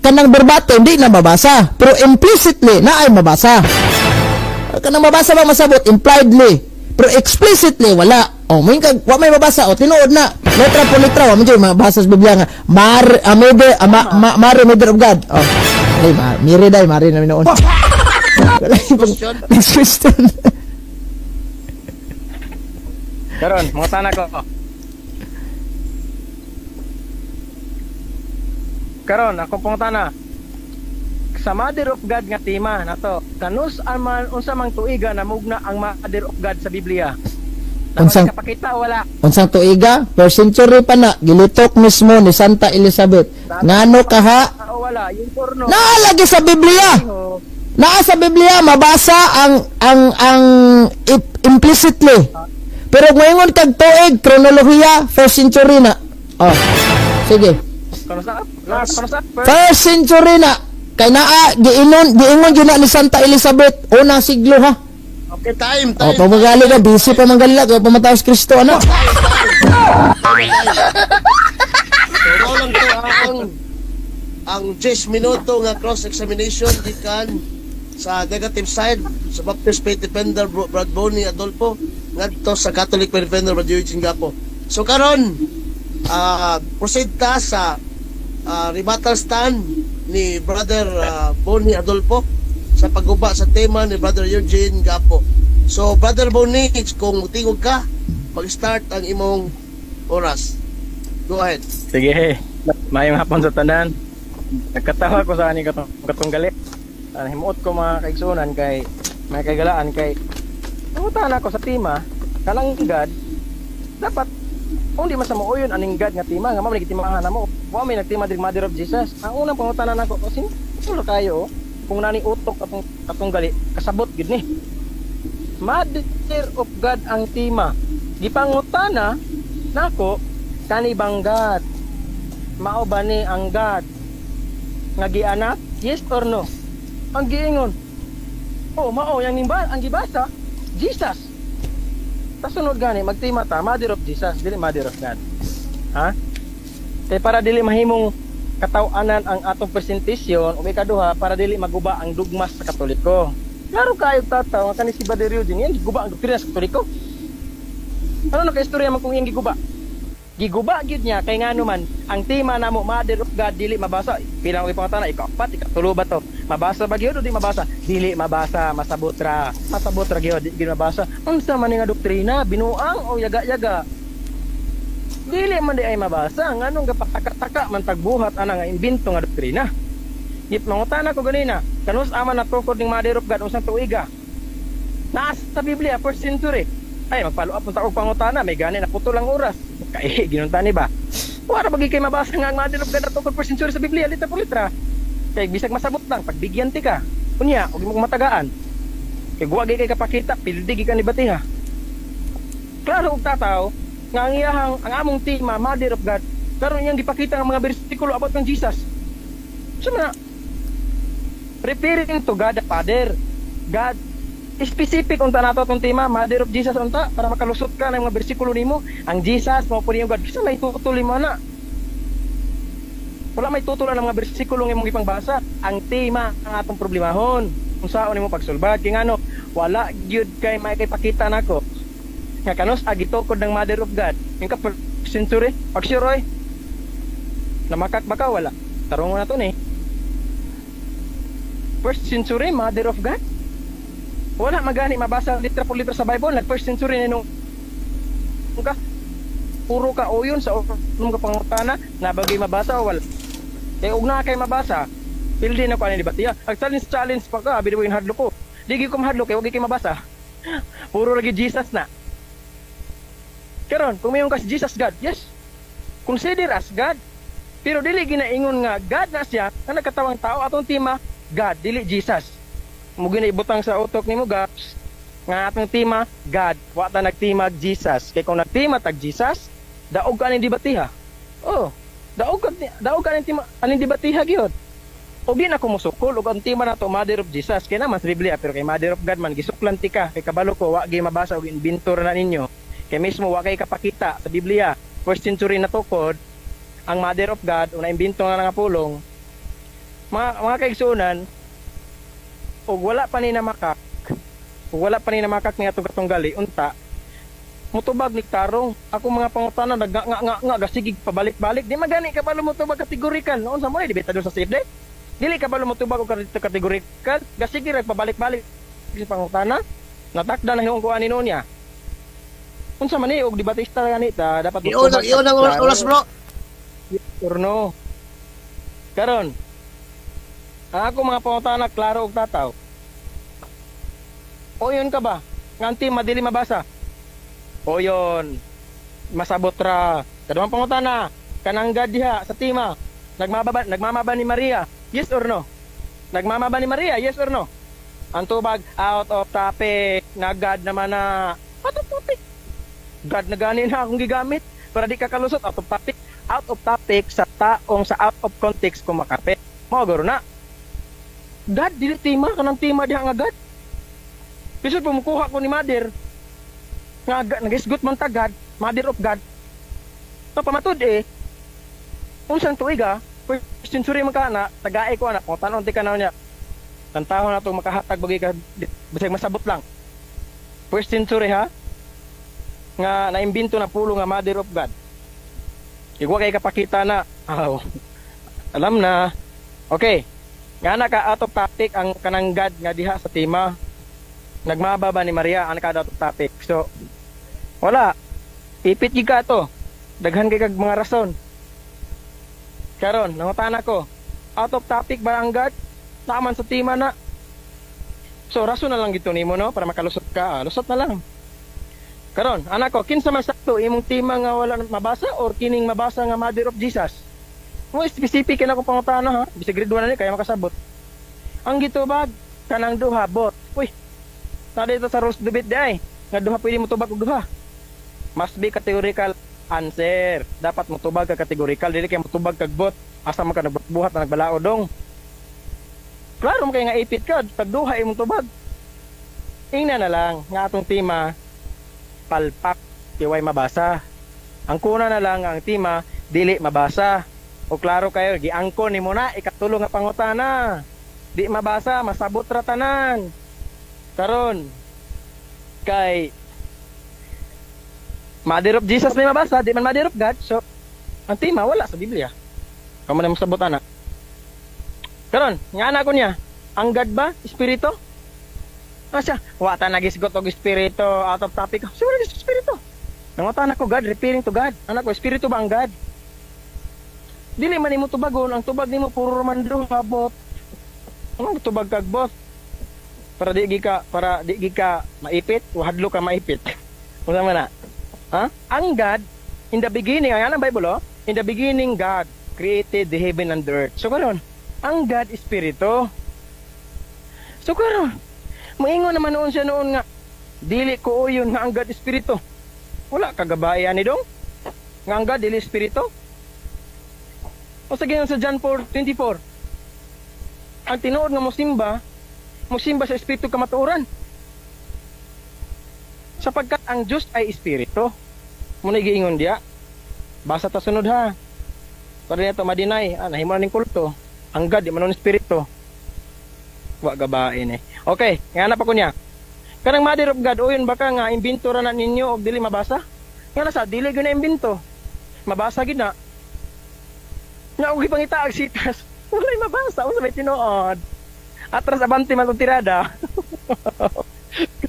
kanang verbatim di na mabasa, pero implicitly na ay mabasa. Kanang mabasa ba masabot impliedly, pero explicitly wala. May mabasa tinuod na. Letra po letra, wa man jud mabasa sa Biblia nga Mare Mother of God. Mire na noon. Next question.
Karon, mga tanak ko. Karon, akong pangutana. Sa Mother of God nga tema nato, kanus aman unsa mang tuiga na mugna ang Mother of God sa Biblia?
Unsang
kapakita wala?
Unsang tuiga? First century pa na gilutok mismo ni Santa Elizabeth. Ngano kaha?
Wala, yung porno.
Naalagi sa Biblia. Naa sa Biblia mabasa implicitly. Pero ngayon kag tuig kronolohiya first century na. Oh. Sige.
Kono sa? Kono sa?
First century na. Kay naa giingon gyud na ni Santa Elizabeth unang siglo ha.
Okay, time.
Oh, pamagali ka busy pa mangalila kay pamataos Kristo ana.
So, lang to ang 10 minuto nga cross-examination gikan sa negative side sa Baptist Faith Defender Brad Bonnie Adolfo ngadto sa Catholic Faith Defender Brad Eugene Gapo. So karon proceed ta sa rebuttal stand ni Brother Bonnie Adolfo sa pagguba sa tema ni Brother Eugene Gapo. So Brother Bonnie, kung tingog ka, mag-start ang imong oras. Go ahead.
Sige, mayong hapon sa tanan. Nagkatawa ko sa ani katong gali. Himuot ko mga kaigsunan kay may kagalaan kay nangutan ako sa tema kalang God dapat kung di masamo yun aning God nga tema nga mao nagtimahan mo wa may nagtima dig Mother of Jesus. Ang unang pangutanan nako kasi sino kayo kung nani utok atong gali kasabot gid ni Mother of God ang tema. Gipangutana nako kani bang God mao ba ni ang God nga gianak? Yes or no? Ang giingon, oh mao yang nimba ang gibasa Jesus. Ta sunod gani magtima ta Mother of Jesus dili Mother of God. Ha? Kay para dili mahimong kataw-anan ang atong presentasyon ug ikaduha para dili maguba ang dugmas sa Katoliko. Klaro kayo tataw nga kani si Brother Eugene yan giguba ang doktrina sa Katoliko. Ano na kay istorya man kung iyang giguba? Giguba gyud niya kay ngano man ang tema namo Mother of God dili mabasa. Pilang ko pangutana ikapat ikatulo ba to? Mabasa ba gyud o di mabasa? Dili mabasa, masabot ra gyud di mabasa. Unsa man nga doktrina binuang o yaga-yaga? Dili man di ay mabasa nganong gapataka-taka man tagbuhat ana nga imbento nga doktrina. Gip mangutana ko ganina, kanus aman natukod ning Mother of God unsang tuiga? Naa sa Biblia first century. Ay magfollow up unta og pangutana may gani na putol ang oras. Kay ginuntani ba? Wala bagi kay mabasa nga ang Mother of God natukod first century sa Biblia litra por litra. Kay bisag masabot lang pagbigyan ti ka. Unya og imong matagaan. Kay guwa kay kapakita pildi gikan ni batiha. Klaro og tataw nga ang iyahang ang among tema Mother of God karon iyang gipakita nga mga bersikulo about kang Jesus. So na referring to God the Father, God specific unta nato atong tema Mother of Jesus unta para makalusot ka ng mga bersikulo nimo ang Jesus mao pud yung God kisa may tutuli mo na wala may tutulan ng mga bersikulo nga imong ipangbasa ang tema ang atong problemahon kung saan nimo pagsulbad kay ngano wala gyud kay may kay pakita nako nga kanos agitukod ng Mother of God yung ka century pagsuroy namakak baka wala tarungon na to ni first century Mother of God. Wala magani mabasa litra por litra sa Bible nag first century ninong ka puro ka uyon sa unong kapangutana na bagay mabasa o wala kay ug na kay mabasa pildi na ko ani debatiya ag challenge pa ka abi yung hadlo ko digi ko mahadlo kay wag kay mabasa puro lagi Jesus na karon kung mayong ka si Jesus God yes consider as God pero dili ginaingon nga God na siya nga nagkatawang tao atong tema God dili Jesus. Mugi na ibutang sa utok nimo gaps nga atong tema God wa ta nagtima Jesus kay kung nagtima tag Jesus daog ka ning debatiha daog ka ning tema aning debatiha gyud og di na ko musukol og ang tema nato Mother of Jesus kay naman sa Biblia pero kay Mother of God man gisuklan ti ka kay kabalo ko wa gyud mabasa og inventor na ninyo kay mismo wa kay kapakita sa Biblia first century na tukod ang Mother of God una imbento nga nga pulong mga kaigsunan og wala pa ni namakak ni atong katunggali unta mutubag ni tarong ako mga pangutana nga gasigig pabalik-balik di magani kabalo mutubag kategorikal noon sa mo di beta sa safety dili kabalo mutubag og kategorikal gasigig ra pabalik-balik sa pangutana natakda na hinuon ko ani nonya unsa man ni og debatista gani ta dapat
iyon ang oras bro
turno karon ako mga pangutana klaro og tataw. O yun ka ba? Nganti madili mabasa. O yun. Masabot ra. Kadumang pangutana. Kanang God diha sa tema. Nagmamaba ni Maria. Yes or no? Nagmamaba ni Maria. Yes or no? Ang tubag, out of topic. Na God naman na, out of topic. God na ganin na akong gigamit. Para di ka kalusot, out of topic. Out of topic sa taong sa out of context kumakapit. Mga na. God, dili tima, kanang tima diha nga God. Pisod pumukuha ko ni Mother. Nga, nag-isgot man ta God, Mother of God. So, pamatod unsang tuig first century man ka na, tagaay ko anak, kung tanon ti ka na niya. Tantahon na itong makahatag bagay ka, basig masabot lang. First century ha, nga naimbento na pulo nga Mother of God. Igwa kay kapakita na, alam na, okay, nga naka out of topic ang kanang God nga diha sa tima. Nagmababa ni Maria ang naka out of topic. So, wala, ipit giga to, daghan kay kag mga rason. Karon, nangutan ako, out of topic ba ang God? Naman sa tima na. So, rason na lang gito nimo no, para makalusot ka, lusot na lang. Karon, anak ko, kinsa man sakto imong tima nga wala mabasa or kining mabasa nga Mother of Jesus? Mo specific na ko pangutana ha, bisig grade 1 na ni kaya makasabot. Ang gitubag kanang duha bot. Uy. Tadi ito sa rules debate day, nga duha pwede mo tubag og duha. Must be categorical answer. Dapat mo tubag ka categorical, dili kay mo tubag kag bot. Asa man ka nagbuhat na nagbalao dong. Klaro mo kay nga ipit ka pag duha imong tubag. Ingna na lang nga atong tema palpak tiway mabasa. Ang kuna na lang ang tema dili mabasa. O klaro kayo, giangko ni mo na, ikatulo nga pangutana. Di mabasa, masabot ra tanan. Karon, kay Mother of Jesus na mabasa, di man Mother of God. So, ang tema, wala sa Biblia. Kamu na masabot anak. Karon, nga anak ko niya, ang God ba? Espiritu? Asya, wata nagisgot og espiritu, out of topic. So, wala espiritu. Nangutan ako, God, referring to God. Anak ko, espiritu ba ang God? Dili man nimo tubagon, ang tubag nimo puro mandro habot. Ano tubag kag bot? Para di gi ka maipit, hadlo ka maipit. Unsa man na? Ha? Ang God in the beginning, ang Bible in the beginning God created the heaven and the earth. So karon, ang God espiritu. So karon, moingon naman noon siya noon nga dili ko uyon nga ang God espiritu. Wala kagabayan ni dong. Nga ang God dili espiritu. O sa ganyan sa John 4:24, ang tinuod nga musimba sa espiritu kamatuoran. Sapagkat ang Diyos ay espiritu. Muna giingon diya. Basa ta sunod ha. Para nito madinay, nahimo na ning kulto. Ang God di man espiritu. Wa gabain Okay, nga na pa ko niya. Kanang Mother of God, uyon baka nga imbento ra na ninyo og dili mabasa? Nga na sa dili gyud na imbento. Mabasa gid na. Nga og ipangita ag sitas. Walay mabasa unsa may tinuod. Atras abante man tong tirada.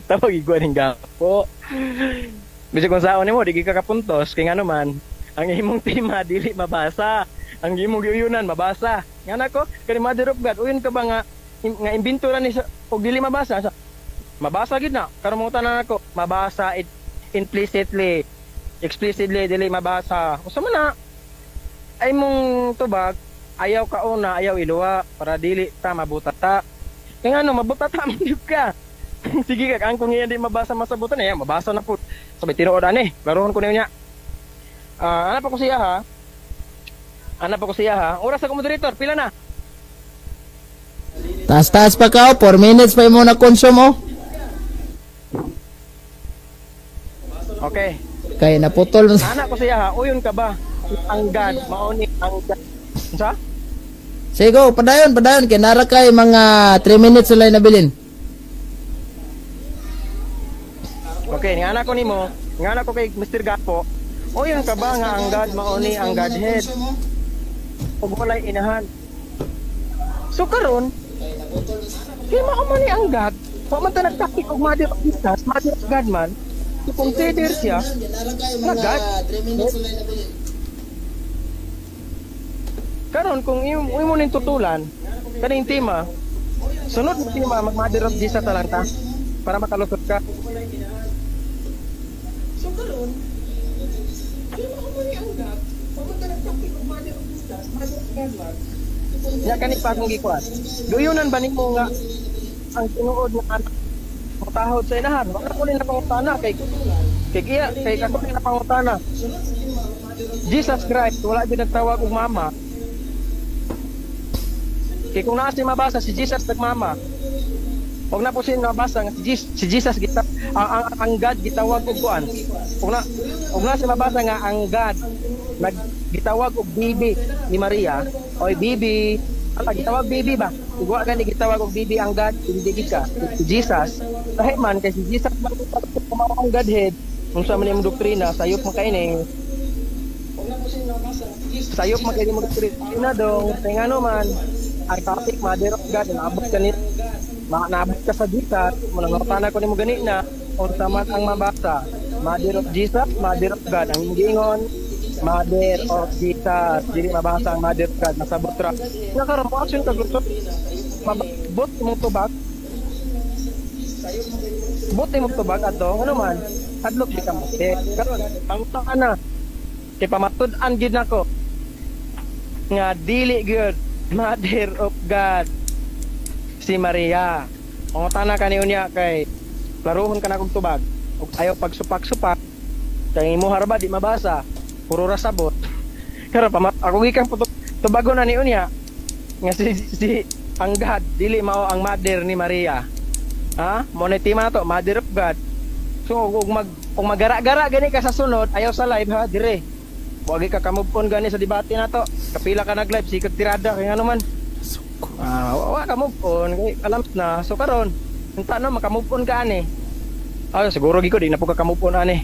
Tawag igwa ning gapo. Bisig kung saon nimo di ka kapuntos kay ngano man ang imong tema dili mabasa. Ang imong giuyunan mabasa. Nga nako, kani Mother of God, uyon ka ba nga imbento ra ni og dili mabasa? Mabasa gid na. Karon mo tanan nako, mabasa it implicitly, explicitly dili mabasa. Usa man na ay mong tubag, ayaw ka una, ayaw iluwa, para dili ta mabutata. Kaya ano, mabutata manib ka. Sige ka, ang kung yan di mabasa masabutan, mabasa na po. Sabay tinuodan laruhan ko na niya. Ano pa ko siya ha? Oras ako moderator, pila na?
Taas-taas pa ka, 4 minutes pa mo na consume
Okay.
Kaya naputol.
Anak ko siya ha, uyon ka ba? Ang God, mauni ang God. Sa?
Sige, padayon. Kaya nara kay mga 3 minutes ulay na bilin.
Okay, nga anak ko nimo, nga anak ko kay Mr. Gapo, uyon ka ba nga ang God, mauni ang Godhead? Ug walay inahan. So karon, kaya maumani ang God, wa man ta nagtapik og Mother of Jesus, Mother of God man, to consider siya na God. Karon kung imo ning tutulan kaning tema, sunod mo tema mag-Mother of Jesus talang ta para makalusot ka. So karon, imo mo ni ang God, pamata nagtapik og Mother of Jesus, Mother of God man. Ya kani pa akong gikuan. Duyunan ba nimo nga ang tinuod na anak matahod sa inahan. Wala ko rin na pangutana kay kako rin na pangutana. Jesus Christ, wala din nagtawag og mama. Kay kung naa si mabasa si Jesus nagmama. Huwag na po siya nabasa nga si Jesus ang God gitawag og kuan. Huwag na siya mabasa nga ang God gitawag og bibi ni Maria. Oy bibi, gitawag bibi ba? Ugwa gani gitawag og bibi ang God, hindi ka. Si Jesus, lahi man kay si Jesus man ang Godhead. Kung sa man imong doktrina, sayop man kaini. Sayop man kaini imong doktrina dong. Kay ngano man ang topic Mother of God naabot kanit. Naabot ka sa Jesus, manangutana ko nimo gani na unsa man ang mabasa. Mother of Jesus, Mother of God. Ang giingon Mother of Jesus, dili mabasa ang Mother of God, nasabot ra. Nakaroon po action kagluto. Mabot imong tubag. Bot imong tubag ato, ano man, hadlok di ka mo. Karon, ang ana. Kay pamatud-an gid nako nga dili gyud Mother of God si Maria. Ang tana kaniunya kay klaruhon ka na kog tubag. Ug ayaw pagsupak-supak kay imo harba di mabasa. Puro rasabot. Pero ako gikan tubago na ni unya nga si ang God dili mao ang mother ni Maria. Ha? Monetima na to, Mother of God. So kung magara-gara gani ka sa sunod, ayaw sa live ha, dire. Wag ka move on gani sa debate na to. Kapila ka nag-live sikag tirada kay ano man. Wa ka move on kay alam na. So karon, unta no maka-move on ka ani. Siguro giko di na po ka move on ani.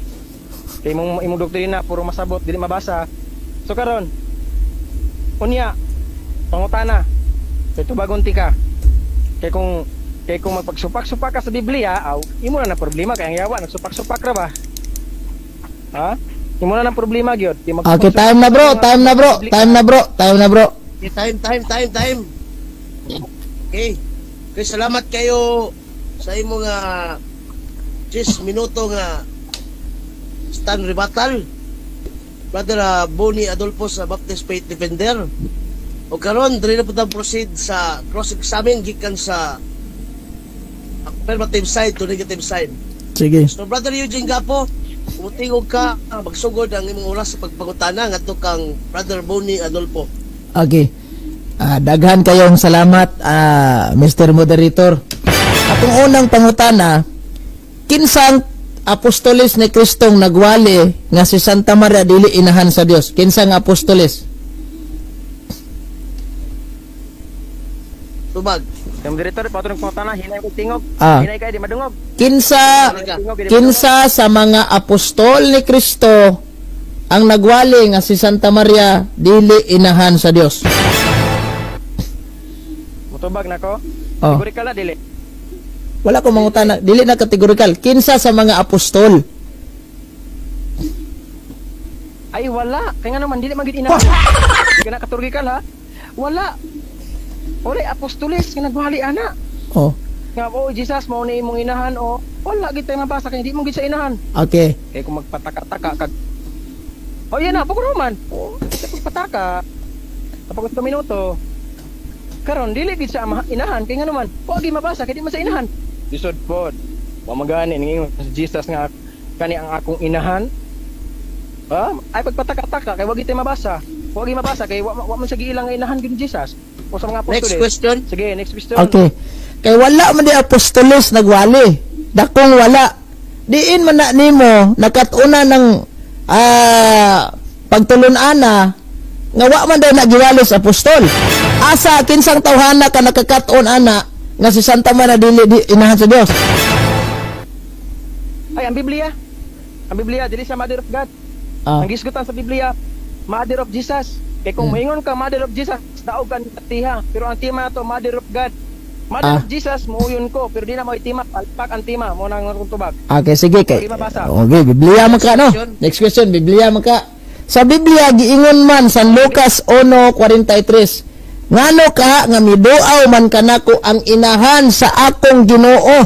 Kay imong doktrina puro masabot dili mabasa. So karon unya pangutana kay tubagon ti ka. Kay kung magpagsupak-supak ka sa Biblia, imo na problema kay ang yawa nagsupak-supak ra ba? Ha? Imo na problema gyud.
Okay, time na bro.
Time. Okay. Okay, salamat kayo sa imo nga 10 minuto nga stand rebuttal. Brother Bonnie Adolfo sa Baptist Faith Defender. O karon diri na pud proceed sa cross-examine gikan sa affirmative side to negative side.
Sige.
So Brother Eugene Gapo, umutingog ka magsugod ang imong oras sa pagpangutana ngadto kang Brother Bonnie Adolfo.
Okay. Daghan kayong salamat, Mr. Moderator. Atong unang pangutana, kinsang apostoles ni Kristong nagwali nga si Santa Maria dili inahan sa Dios? Kinsang apostoles?
Tubag.
Yung direktor patron pangutana hinay ko tingog. Hinay kay di madungog.
Kinsa sa mga apostol ni Kristo ang nagwali nga si Santa Maria dili inahan sa Dios?
Mutubag nako. Kategorikal na dili.
Wala ko mangutana, dili na kategorikal. Kinsa sa mga apostol?
Ay wala. Kaya nga naman dili magid inahan. Di ka na kategorikal ha. Wala. Ore apostoles nga nagwali ana. Nga Jesus mo ni imong inahan wala gid tay mabasa kay di mo gid sa inahan.
Okay.
Kay kung magpataka-taka kag yan na pagro man. Pataka. Tapos 2 minuto. Karon dili gid sa inahan kay nga naman. Wa gid mabasa kay di man sa inahan. Lisod pod. Wa magani ningon si Jesus nga kani ang akong inahan. Ay pagpataka-taka kay wa gid tay mabasa. Wa gid mabasa kay wa man sa giilang inahan gid Jesus. O sa mga apostoles.
Next question.
Sige, next question.
Okay. Kay wala man di apostoles nagwali. Dakong wala. Diin man na nimo nakatuna ng pagtulon-ana nga wa man daw nagiwali sa apostol. Asa kinsang tawhana ka nakakaton ana nga si Santa Maria dili inahan sa Dios?
Ay ang Biblia. Ang Biblia dili sa Mother of God. Ang gisgutan sa Biblia, Mother of Jesus. Kay kung moingon ka Mother of Jesus, daog ka tiha. Pero ang tima to Mother of God. Mother of Jesus muuyon ko, pero di na mo itima palpak ang tima mo nang tubag.
Okay, sige kay. Okay, Biblia man ka no. Next question, Biblia man ka. Sa Biblia giingon man sa Lucas 1:43. Ngano ka nga miduaw man kanako ang inahan sa akong Ginoo?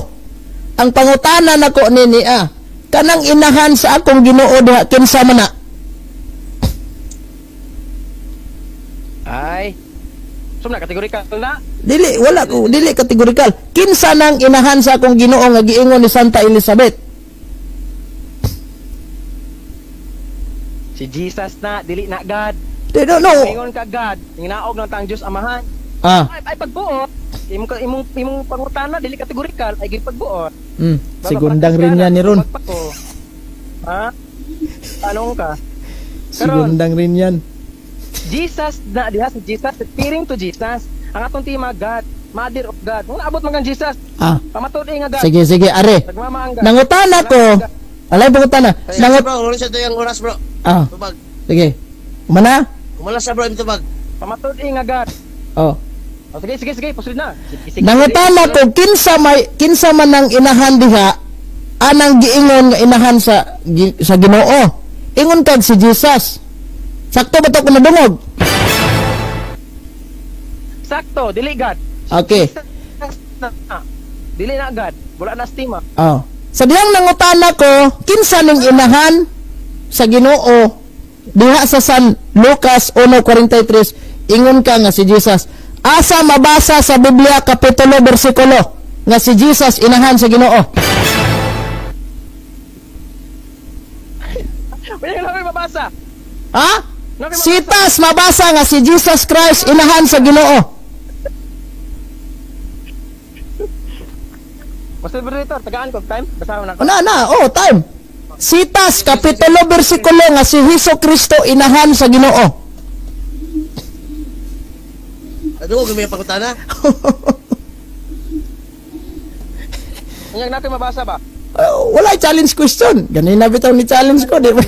Ang pangutana nako nini kanang inahan sa akong Ginoo diha kinsa man na?
Ay. Sumna kategorikal na.
Dili, wala ko, dili kategorikal. Kinsa nang inahan sa akong Ginoo nga giingon ni Santa Elizabeth?
Si Jesus na, dili na God.
They don't know.
Ingon ka God, hinaog ng tang Diyos Amahan.
Ah.
Ay pagbuot. Imong pangutana dili kategorikal ay gipagbuot.
Segundang rin yan ni Ron.
Ha? Anong ka?
Segundang rin yan.
Jesus na diha si Jesus, referring to Jesus. Ang atong tema God, Mother of God. Kung naabot man kang Jesus, pamatod nga God.
Sige, are.
Nagmama ang God.
Nangutana ko. Alay pangutana.
Bro, ulit sa ito yung oras bro. Tubag.
Sige. Umana?
Umalas na bro, tubag.
Pamatod nga God.
Oh.
Sige, pusulid na.
Nangutana ko kinsa man ang inahan diha anang giingon nga inahan sa Ginoo. Ingon kag si Jesus. Sakto ba to kung nadungog?
Sakto, dili God.
Okay.
Dili na God. Wala na estima.
Oh. Sa diyang nangutana ko, kinsa ning inahan sa Ginoo diha sa San Lucas 1:43 ingon ka nga si Jesus. Asa mabasa sa Biblia kapitulo bersikulo nga si Jesus inahan sa Ginoo?
Wala na mabasa.
Ha? Sitas mabasa nga si Jesus Christ inahan sa Ginoo.
Pastor Berito, tagaan ko time. Basahan na ko.
Oh, time. Sitas kapitulo bersikulo nga si Hesus Kristo inahan sa Ginoo.
Ano ko may pangutana?
Anyang natin mabasa ba?
Wala challenge question. Ganina bitaw ni challenge ko, di ba?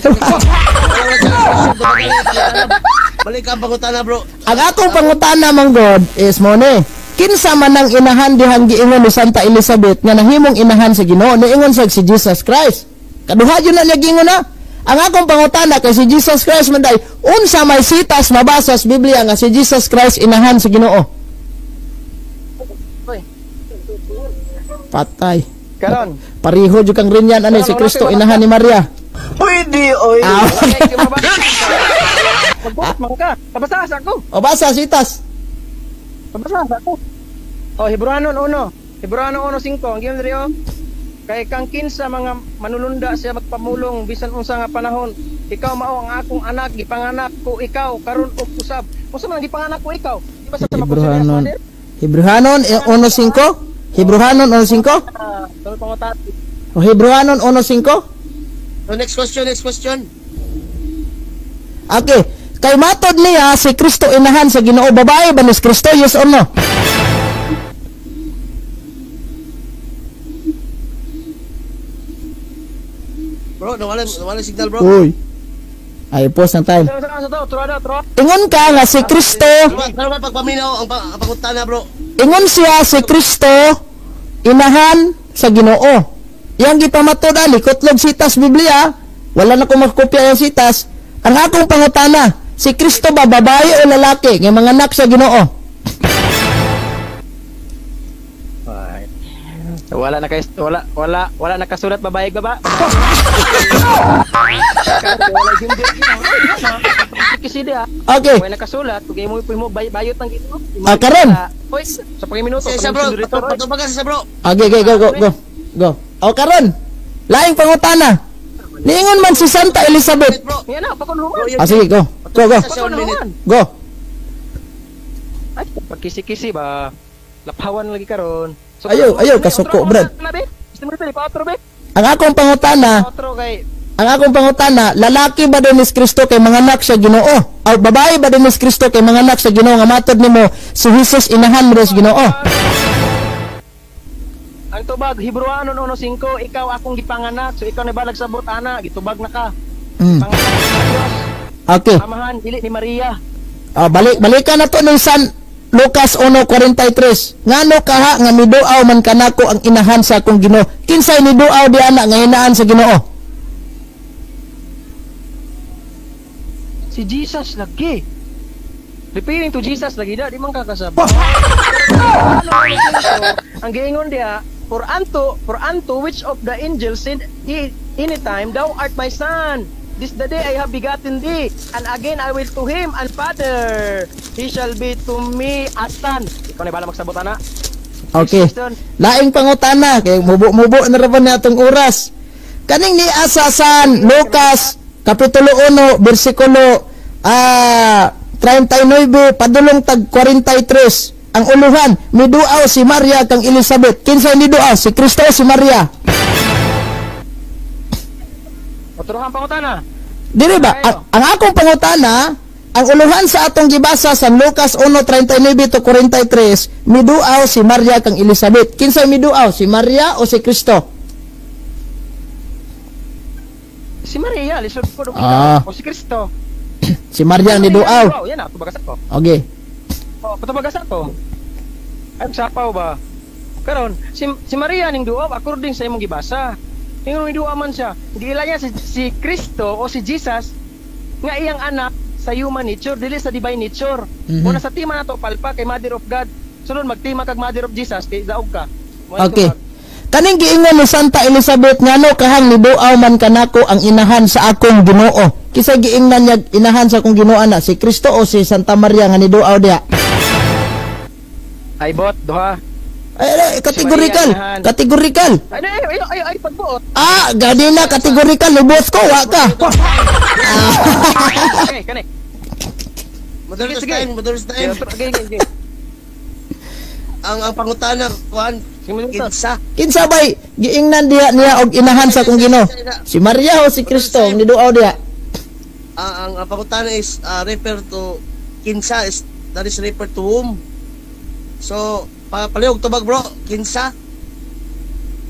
Balik ang pangutana bro.
Ang akong pangutana man God is mo ni. Kinsa man ang inahan dihang giingon ni Santa Elizabeth nga nahimong inahan sa Ginoo, niingon sa si Jesus Christ. Kaduha jud na niya giingon na. Ang akong pangutana kay si Jesus Christ man day, unsa may sitas mabasa sa Biblia nga si Jesus Christ inahan sa Ginoo? Patay.
Karon.
Pariho jud kang rin yan ani si Kristo inahan ni Maria.
Pwede oy.
Magbuot man ka. Tabasa ako.
O basa sitas.
Tabasa ako. Hebreano 1. Hebreano 1:5 ang giyon diri kay kang kinsa mga manulunda siya magpamulong bisan unsa nga panahon, ikaw mao ang akong anak, gipanganak ko ikaw karon og usab. Unsa man gipanganak ko ikaw? Di ba sa
Hebrehanon 1:5? Hebrehanon 1:5? O Hebrehanon 1:5?
So next question.
Okay. Kay matod niya si Kristo inahan sa Ginoo, babae ba ni Kristo? Yes or no?
Bro, nawala signal bro.
Uy. Ay, pause ng time. Ingon ka nga si Kristo.
Pero pagpaminaw ang pangutana bro.
Ingon siya si Kristo inahan sa Ginoo. Yang gipamatod ali kotlog sitas Biblia. Wala na ko magkopya yung sitas. Ang akong pangutana, si Kristo ba babae o lalaki nga manganak sa Ginoo?
Wala nakasulat babae baba.
Okay.
Wala nakasulat, kung mo bayot ng Ginoo.
Karon.
Oy, sa pangiminuto.
Sa bro, patubagan sa bro.
Okay, go. O karon. Laing pangutana. Niingon man si Santa Elizabeth.
Yan na, pakunungan.
Sige, go. Go.
Ay, pagkisi-kisi ba? Lapawan lagi karon. So,
ayaw kasuko, brad. Ang akong pangutana, lalaki ba din ni Kristo kay manganak sa Ginoo? O babae ba din ni Kristo kay manganak sa Ginoo nga matod nimo si Jesus inahan mo sa Ginoo?
Ang tubag Hebreano 1:5, ikaw akong gipanganak, so ikaw nabalag sa butana, gitubag na ka. Panganak sa Dios.
Okay.
Amahan dili ni Maria.
Balikan na to ng San Lucas 1:43. Ngano kaha nga niduaw man kanako ang inahan sa akong Ginoo? Kinsay niduaw di ana nga hinaan sa Ginoo?
Si Jesus lagi. Referring to Jesus lagi di man kakasab. Ang giingon dia, for unto which of the angels said he anytime thou art my son. this the day I have begotten thee, and again I will to him, and father, he shall be to me as son. Ikaw na bala magsabot, ana?
Okay. Laing pangutana kay mubo na ra ni atong oras. Kaning ni asasan Lucas kapitulo 1 bersikulo 39 padulong tag 43. Ang uluhan miduaw si Maria kang Elizabeth. Kinsa miduaw si Kristo o si Maria?
Oturuhan pangutana.
Dili ba ang akong pangutana, ang uluhan sa atong gibasa sa Lucas 1:39 to 43, miduaw si Maria kang Elizabeth. Kinsa miduaw, si Maria o si Kristo?
Si Maria, lisod ko do o si Kristo.
Si Maria ang niduaw.
Yan na, tubagas ako.
Okay.
Oh, patubagas ako. Ay sapaw ba? Karon, si Maria ning duaw according sa imong gibasa. Tingnon ni duaw man siya. Giila niya si Kristo o si Jesus nga iyang anak sa human nature, dili sa divine nature. Una sa tima nato palpa kay Mother of God. Sunod magtima kag Mother of Jesus kay daog ka.
Okay. Kaning giingon ni Santa Elizabeth ngano kahang niduaw man kanako ang inahan sa akong Ginoo. Kisa giingnan niya inahan sa akong Ginoo ana, si Kristo o si Santa Maria nga niduaw diha?
Ay bot duha.
Ay kategorikal. Kategorikal.
Ay pagbuot.
Gadi na kategorikal libos ko wa ka.
Okay, kani.
Mother's time. Ang pangutana kuan
Kinsa bay giingnan niya og inahan sa akong Ginoo? Si Maria o si Kristo ang niduaw diha?
Ang pangutana is refer to kinsa, is that is refer to whom. So palihog tubag bro, kinsa?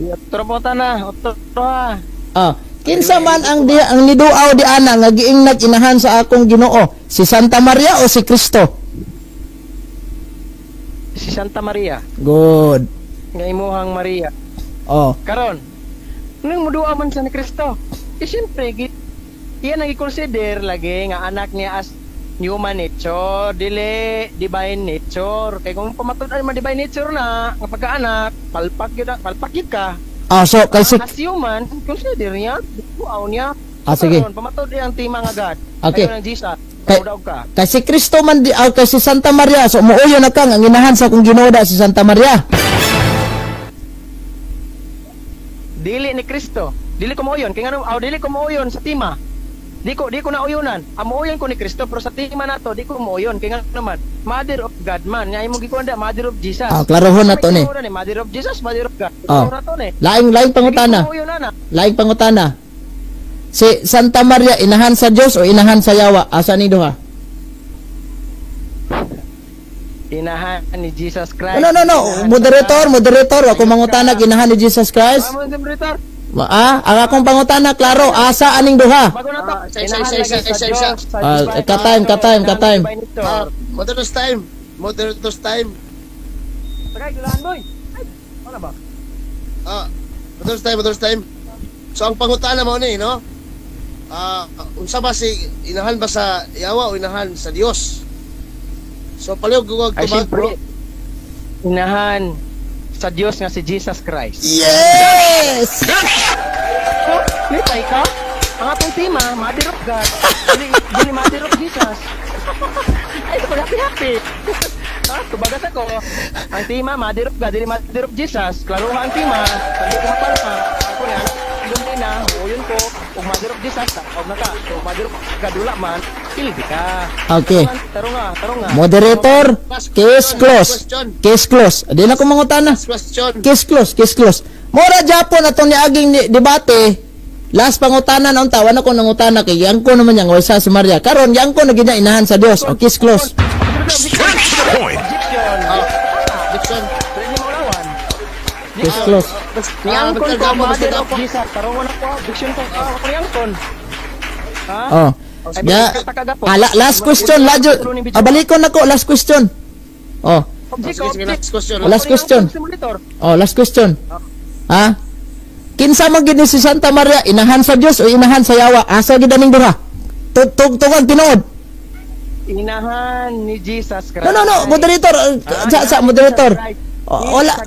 Otro pangutana, otro ha.
Kinsa man ang niduaw di ana nga giingnan inahan sa akong Ginoo? Si Santa Maria o si Kristo?
Si Santa Maria.
Good.
Nga imuhang Maria. Karon, nung muduwa man sa ni Kristo, siyempre, iyan ang i-consider lagi nga anak niya as human nature, dili divine nature. Kaya kung pamatod ay divine nature na, nga pagkaanak, palpak yun ka.
So, kasi
as human, consider niya, duaw niya.
Sige.
Karon, pamatod ang tima nga God.
Okay.
Kayo ng Jesus.
Kasi Kristo man kasi Santa Maria, so muuyo na kang ang inahan sa akong Ginoo si Santa Maria.
Dili ni Kristo. Dili ko mauyon kay ngano dili ko mauyon sa tima. Di ko na uyunan. Amuyon ko ni Kristo pero sa tima nato di ko mauyon kay ngano naman. Mother of God man. Nga imong gikuanda Mother of Jesus.
Klarohon na to ni.
Mother of Jesus, Mother of God. Na to ni.
Laing pangutana. Laing pangutana. Si Santa Maria inahan sa Dios o inahan sa yawa? Asa ni duha?
Inahan ni Jesus Christ.
No. Moderator, ako mangutana inahan ni Jesus Christ.
Moderator.
Ang akong pangutana klaro, asa aning duha?
Bago na to.
Ka-time.
Moderator's time.
Tagay dulaan boy. Ay, ano ba?
Moderator's time. So ang pangutana mo ni, no? Unsa ba si inahan ba sa yawa o inahan sa Dios? So palihog ko tubag bro.
Inahan sa Dios nga si Jesus Christ.
Yes!
So, lipay ka? Ang atong tema, Mother of God. Dili Mother of Jesus. Ay, happy. Tubagas ako. Ang tema, Mother of God, dili Mother of Jesus. Klaruha ang tema. Pag ko mapalpa, ako na, doon na, uyon ko, kung Mother of Jesus, huwag na ka. So, Mother of God, wala man, pildi ka.
Okay.
Tarong nga.
Moderator, case close. Di na ko mangutana. Case close. Mora Japon atong niaging debate. Last pangutana na unta, wala ko nangutana kay yang ko naman yang wala si Maria. Karon yang ko naginya inahan sa Dios. O case close. Case close.
Yang kon ko Mother of Jesus, tarong na ko, diction ko, yang kon.
Last question, balikon nako, last question. Last question. Kinsa man gid si Santa Maria, inahan sa Dios o inahan sa yawa? Asa gid aning duha? Tugan tinuod.
Inahan ni Jesus Christ.
No, moderator. Moderator. Wala.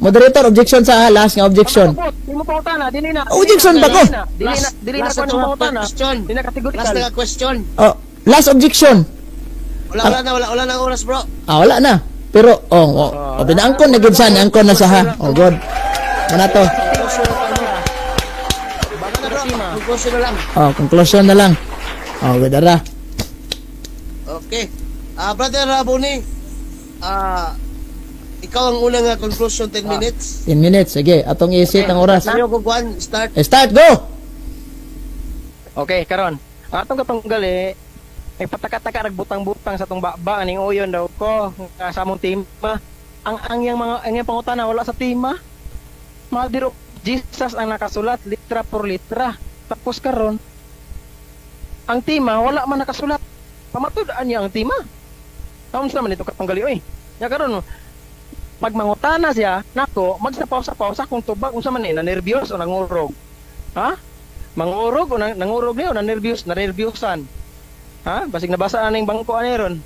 Moderator, objection sa last nga objection.
Di mo pautana, dili na.
Objection ba ko?
Dili na ko mo pautana. Dili na kategorikal.
Last na question.
Last objection.
Wala na oras, bro.
Wala na. Pero, pinaangkon na gud sa angkon na sa ha. God. Ano to?
Conclusion na lang.
Conclusion na lang. Gadara.
Okay. Brother Rabuni, ikaw ang unang conclusion, 10 minutes.
10 minutes, sige. Atong isit ang oras.
Sa'yo ko, Juan, start.
Start, go!
Okay, karon. Atong katunggali, may pataka-taka nagbutang-butang sa tong baba aning uyon daw ko sa among tima. Ang yang pangutana wala sa tima. Mother of Jesus ang nakasulat litra por litra. Tapos karon ang tima wala man nakasulat. Pamatud-an niya ang tima. Unsa man ito katunggali oy. Ya karon pag mangutana siya, nako magsapaw-sapaw sa kung tubag unsa man ni na nervyos o nangurog. Ha? Mangurog o nangurog niya o na nervyusan. Ha? Basig nabasa aning bangko aneron.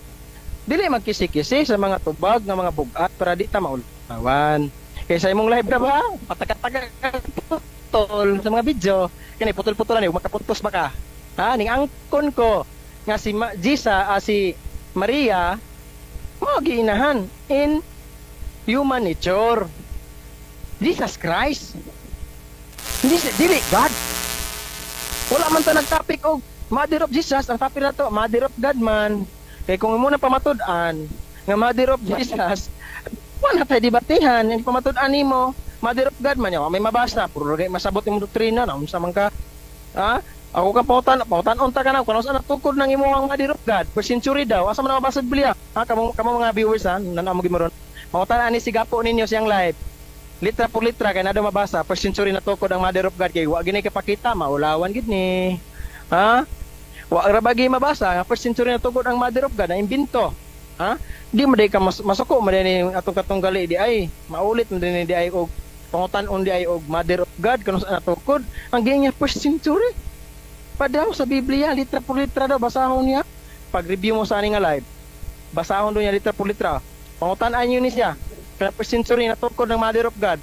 Dili magkisi-kisi sa mga tubag nga mga bugat para di ta maulawan. Kaysa imong live na ba? Pataka-taka putol sa mga video. Kani putol-putolan ni makapuntos ba ka? Ha? Ning angkon ko nga si si Maria mo giinahan in human nature. Jesus Christ. Dili God. Wala man ta nag-topic og Mother of Jesus, ang topic na to, Mother of God man. Kaya kung muna pamatud-an nga Mother of Jesus, wala tayo debatihan. Yung pamatud-an nimo, Mother of God man, may mabasa, puro rin masabot yung doktrina, na unsa man ka. Ha? Ako ka pautan unta ka na, kung saan natukod ng imo ang Mother of God, per century daw, asa man mabasa Biblia. Ha? Kamo mga viewers ha, nanamo gimaron. Pautan ani sigapo ninyo siyang live. Litra por litra, kaya na daw mabasa, per century natukod ang Mother of God, kaya wag ginay kapakita, maulawan gid ni. Ha? Wa ra bagi mabasa nga first century na tugod ang Mother of God na imbento. Ha? Di mo day ka masuko mo din atong katunggali di ay maulit mo din di ay og pangutan-on di ay og Mother of God kanus natukod ang ginya first century. Padaw sa Biblia litra por litra daw basahon niya. Pag review mo sa ani nga live, basahon do niya litra por litra. Pangutan-an niyo ni siya. Kaya first century na tukod ng Mother of God.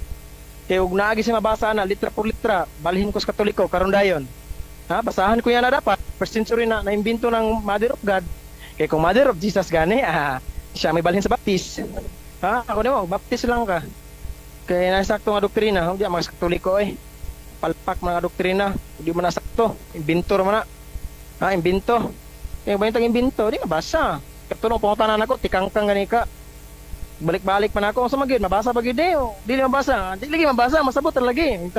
Kay og naagi siya mabasa na litra por litra, balhin ko sa Katoliko karon dayon. Ha, basahan ko yan na dapat. First century na naimbento ng Mother of God. Kaya kung Mother of Jesus gani, siya may balhin sa baptis. Ha, ako naman, baptis lang ka. Kaya nasakto nga doktrina, hindi mga Katoliko palpak mga doktrina, hindi mo nasakto. Imbento naman na. Ha, imbento. Kaya ba yung imbento, di mabasa. Katulong pangutanan ako, tikangkang gani ka. Balik-balik pa na ako, sa magid, mabasa ba gid di mabasa. Di lagi mabasa, masabot lagi.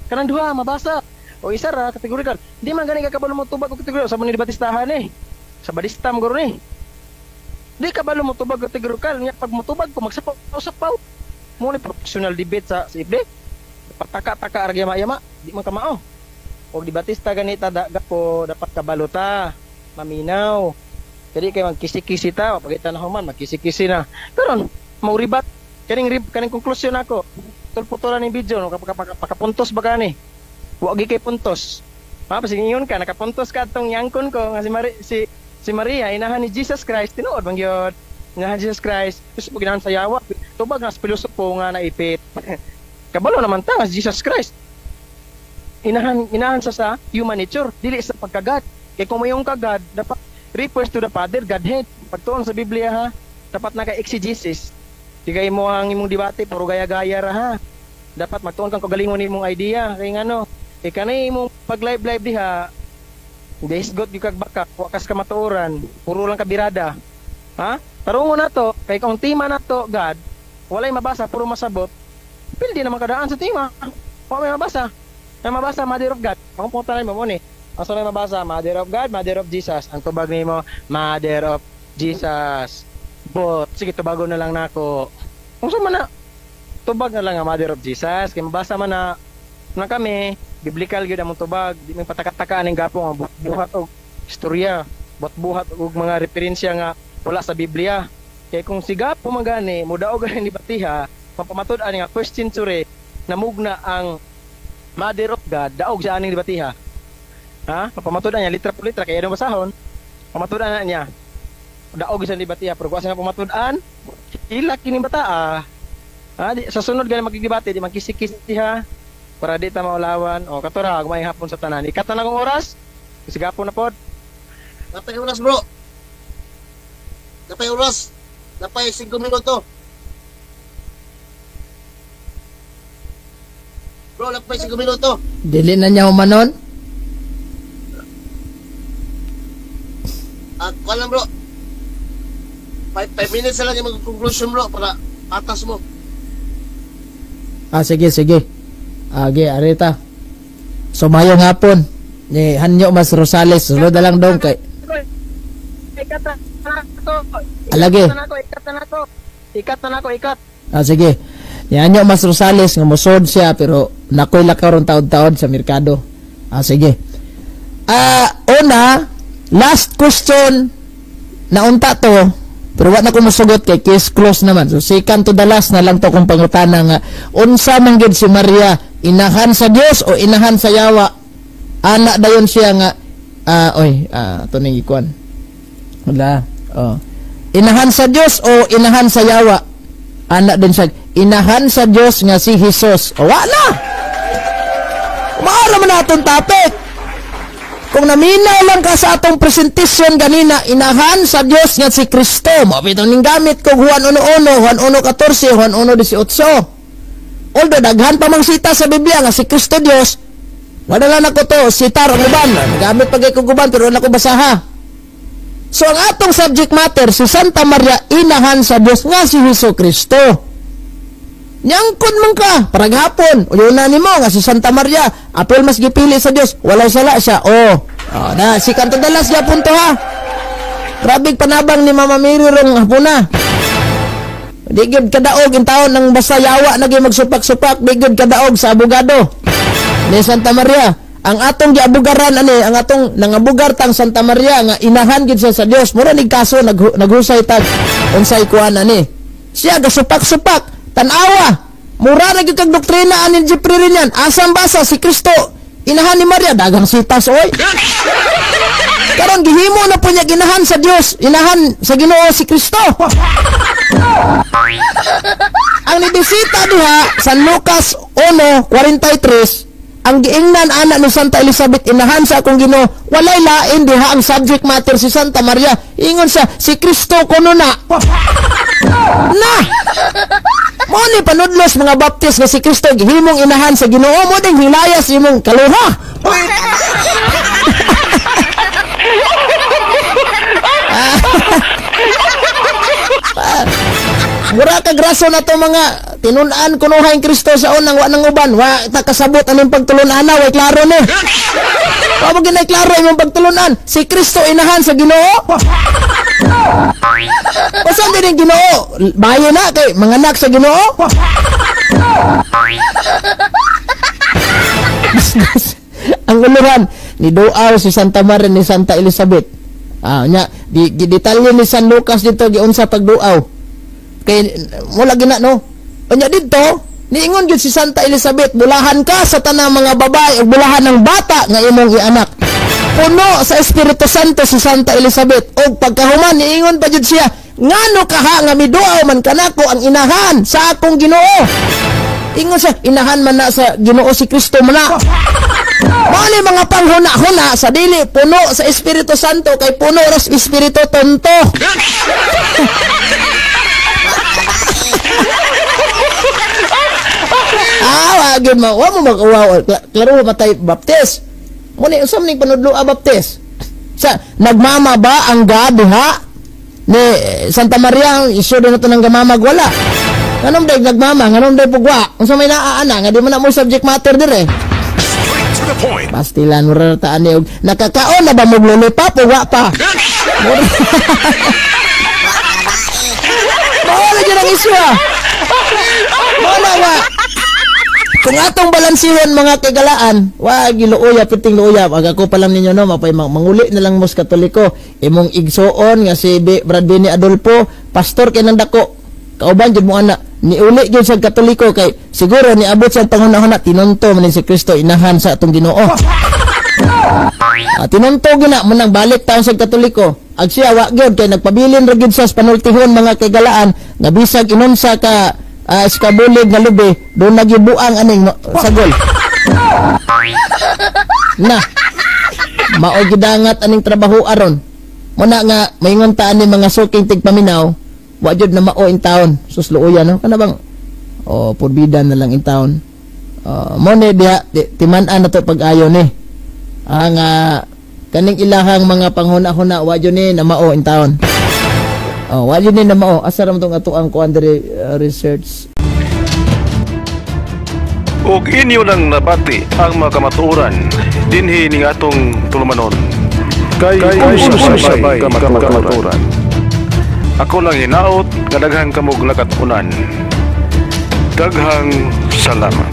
Kanang duha, mabasa. O isa ra kategorikal. Di man gani ka kabalo mo tubag og kategorikal sa man ni batistahan Sa badistam guro ni. Di ka balo mo tubag kategorikal nya pag motubag ko magsapaw-sapaw. Mo ni professional debate sa ible. Pataka-taka arga yama di man ka mao. Og di batista ganita po dapat kabalo ta. Maminaw. Jadi kay magkisi-kisi ta pagita na human magkisi-kisi na. Karon mo ribat kaning konklusyon ako. Putol-putolan ni video no pakapuntos ba kani? Wagi kay puntos. Ha, pasig ingon ka nakapuntos ka atong yangkon ko nga si Maria inahan ni Jesus Christ tinuod bang gyud. Inahan Jesus Christ. Gusto mo ginahan sa yawa. Tubag nga pilosopo nga naipit. Kabalo naman ta nga Jesus Christ. Inahan sa human nature, dili sa pagkagad. Kay kung mayong kagad, dapat refers to the Father, Godhead. Pagtuon sa Biblia ha, dapat naka-exegesis. Di kay mo ang imong debate puro gaya-gaya ra ha. Dapat magtuon kang kagalingon nimong idea kay ngano. Kay kanay imong pag live diha, desgot gyud kag baka, wakas ka matuoran, puro lang kabirada. Ha? Tarungon na to, kay kung tima na to, God, walay mabasa, puro masabot. Pili naman kadaan sa tima. Wa may mabasa. May mabasa Mother of God. Ang punta na mo ni. Asa may mabasa Mother of God, Mother of Jesus. Ang tubag nimo Mother of Jesus. But sige tubagon na lang nako. Unsa man na tubag na lang nga Mother of Jesus kay mabasa man na kami biblical gyud among tubag di may pataka-taka ning gapo nga buhat og istorya buhat og mga referensya nga wala sa Biblia kay kung si gapo magani mudaog ani batiha mapamatud-an nga first century namugna ang Mother of God daog sa aning batiha ha mapamatud-an niya litra por litra kay ano basahon pamatud-an na niya daog sa batiha pero kuasa nga pamatud-an ila kini bata Sa sunod gani magdebate di magkisi-kisi ha para di ta maulawan. O katura ag may hapon sa tanan. Ikat na akong oras. Sigapon na pod.
Napay oras, bro. Napay oras. Napay 5 minuto. Bro, napay 5 minuto.
Dili na niya humanon.
Kuala bro. 5 minutes na lang yung mag-conclusion bro para atas mo.
Sige. Agi, arita. So mayong hapon ni Hanyo Mas Rosales. Sulod na lang dong kay.
Ikat na ako.
Alagi.
Ikat na ako.
Sige. Ni Hanyo Mas Rosales nga mosod siya pero nakoy lakaw ron taod-taod sa merkado. Sige. Una, last question na unta to pero wa na ko mosugot kay case close naman. So second to the last na lang to kung pangutana nga unsa man gid si Maria, inahan sa Dios o inahan sa yawa? Ana dayon siya nga to ning ikuan. Wala. Inahan sa Dios o inahan sa yawa? Ana din siya inahan sa Dios nga si Jesus. Wala. Maara man atong topic. Kung naminaw lang ka sa atong presentation ganina, inahan sa Dios nga si Kristo. Mapito ning gamit ko Juan 1:1, Juan 1:14, Juan 1:18. Although daghan pa mang sita sa Biblia nga si Kristo Dios, wala na ko to sitar ang uban. Gamit pagay ko guban pero wala ko basaha. So ang atong subject matter si Santa Maria, inahan sa Dios nga si Hesus Kristo. Nyangkod man ka paraghapon uyuna nimo nga si Santa Maria apil mas gipili sa Dios walay sala siya. Na si kanto dalas gyapon to ha. Grabe panabang ni Mama Mary rong hapuna. Di gyud kadaog in taon nang basta yawa naging magsupak-supak, di gyud kadaog sa abogado ni Santa Maria. Ang atong giabugaran ani, ang atong nangabugar tang Santa Maria nga inahan gid siya sa Dios. Mura nig kaso naghusay tag unsay kuan ani. Siya gasupak-supak tanawa, mura na gyud kag doktrina anin Jeffrey rin yan. Asam basa si Kristo inahan ni Maria, dagang sitas oy. Karon gihimo na po niya ginahan sa Dios, inahan sa Ginoo si Kristo. Ang nibisita diha sa Lucas 1:43, ang giingnan ana ni Santa Elizabeth, inahan sa akong Ginoo. Walay lain diha ang subject matter si Santa Maria. Ingon sa si Kristo kuno na. Mo ni panudlos mga baptist nga si Kristo gihimong inahan sa Ginoo, mo ding hilayas imong kaluha. Mura ka graso na to mga tinun-an kunuhay Kristo sa unang wa nang uban, wa ta kasabot anong pagtulun-an way klaro ni. Wa mo ginay klaro imong pagtulun-an si Kristo inahan sa Ginoo. Pasan din ang Ginoo bayo na kay mga anak sa Ginoo. Ang uluran ni Duaw si Santa Maria ni Santa Elizabeth. Nya di detalye ni San Lucas dito giunsa pagduaw. Kay wala gina no. Nya dito niingon gyud si Santa Elizabeth, bulahan ka sa tanang mga babae ug bulahan ng bata nga imong ianak. Puno sa Espiritu Santo si Santa Elizabeth ug pagkahuman niingon pa jud siya, ngano kaha nga miduaw man kanako ang inahan sa akong Ginoo. Ingon siya, inahan man na sa Ginoo si Kristo man na. Mali mga panghuna-huna sa dili puno sa Espiritu Santo kay puno ras Espiritu tonto. Wag mo, wa mo magawa. Klaro matay baptist. Muni usam ning panudlo baptist. Sa nagmama ba ang God diha ni Santa Maria? Isu na to nang gamamag wala. Nganong day nagmama, nganong day pugwa. Unsa may naaana nga di man na mo subject matter dire. Pastilan mo rataan ni nakakaon na ba mo lulipap o wa pa? Wala dyan ang isu wala nga. Kung atong balansihon mga kagalaan, wag giluoya piting luoya. Pag ako pa lang ninyo no, mapay manguli na lang mos Katoliko. Imong igsoon nga si Brad Benny Adolfo, pastor kay nang dako. Kauban jud mo ana, niuli gyud sa Katoliko kay siguro niabot sa panghunahuna tinunto man si Kristo inahan sa atong Ginoo. Tinunto gina man nang balik taon sa Katoliko. Ag siya wa gyud kay nagpabilin ra gyud sa panultihon mga kagalaan nga bisag inunsa ka iskabulig nga lubi, doon nagibuang aning sagol. Na, mao gidangat aning trabaho aron. Muna nga, maingon taan ni mga suking tigpaminaw, wajud na mao in taon. Susluuyan, no? Kana bang, purbidan na lang in taon. Mo ni diha, timan-an na to pag-ayo ni. Ang, kaning ilahang mga panghuna-huna, wajud ni na mao in taon. Wajud ni na mao. Asa ram tong ato ang kuandre research.
Ug inyo nang nabati ang mga kamatuoran dinhi ning atong tulumanon. Kay sabay kamatuoran. Ako lang hinaot nga daghang kamog nakatunan. Daghang salamat.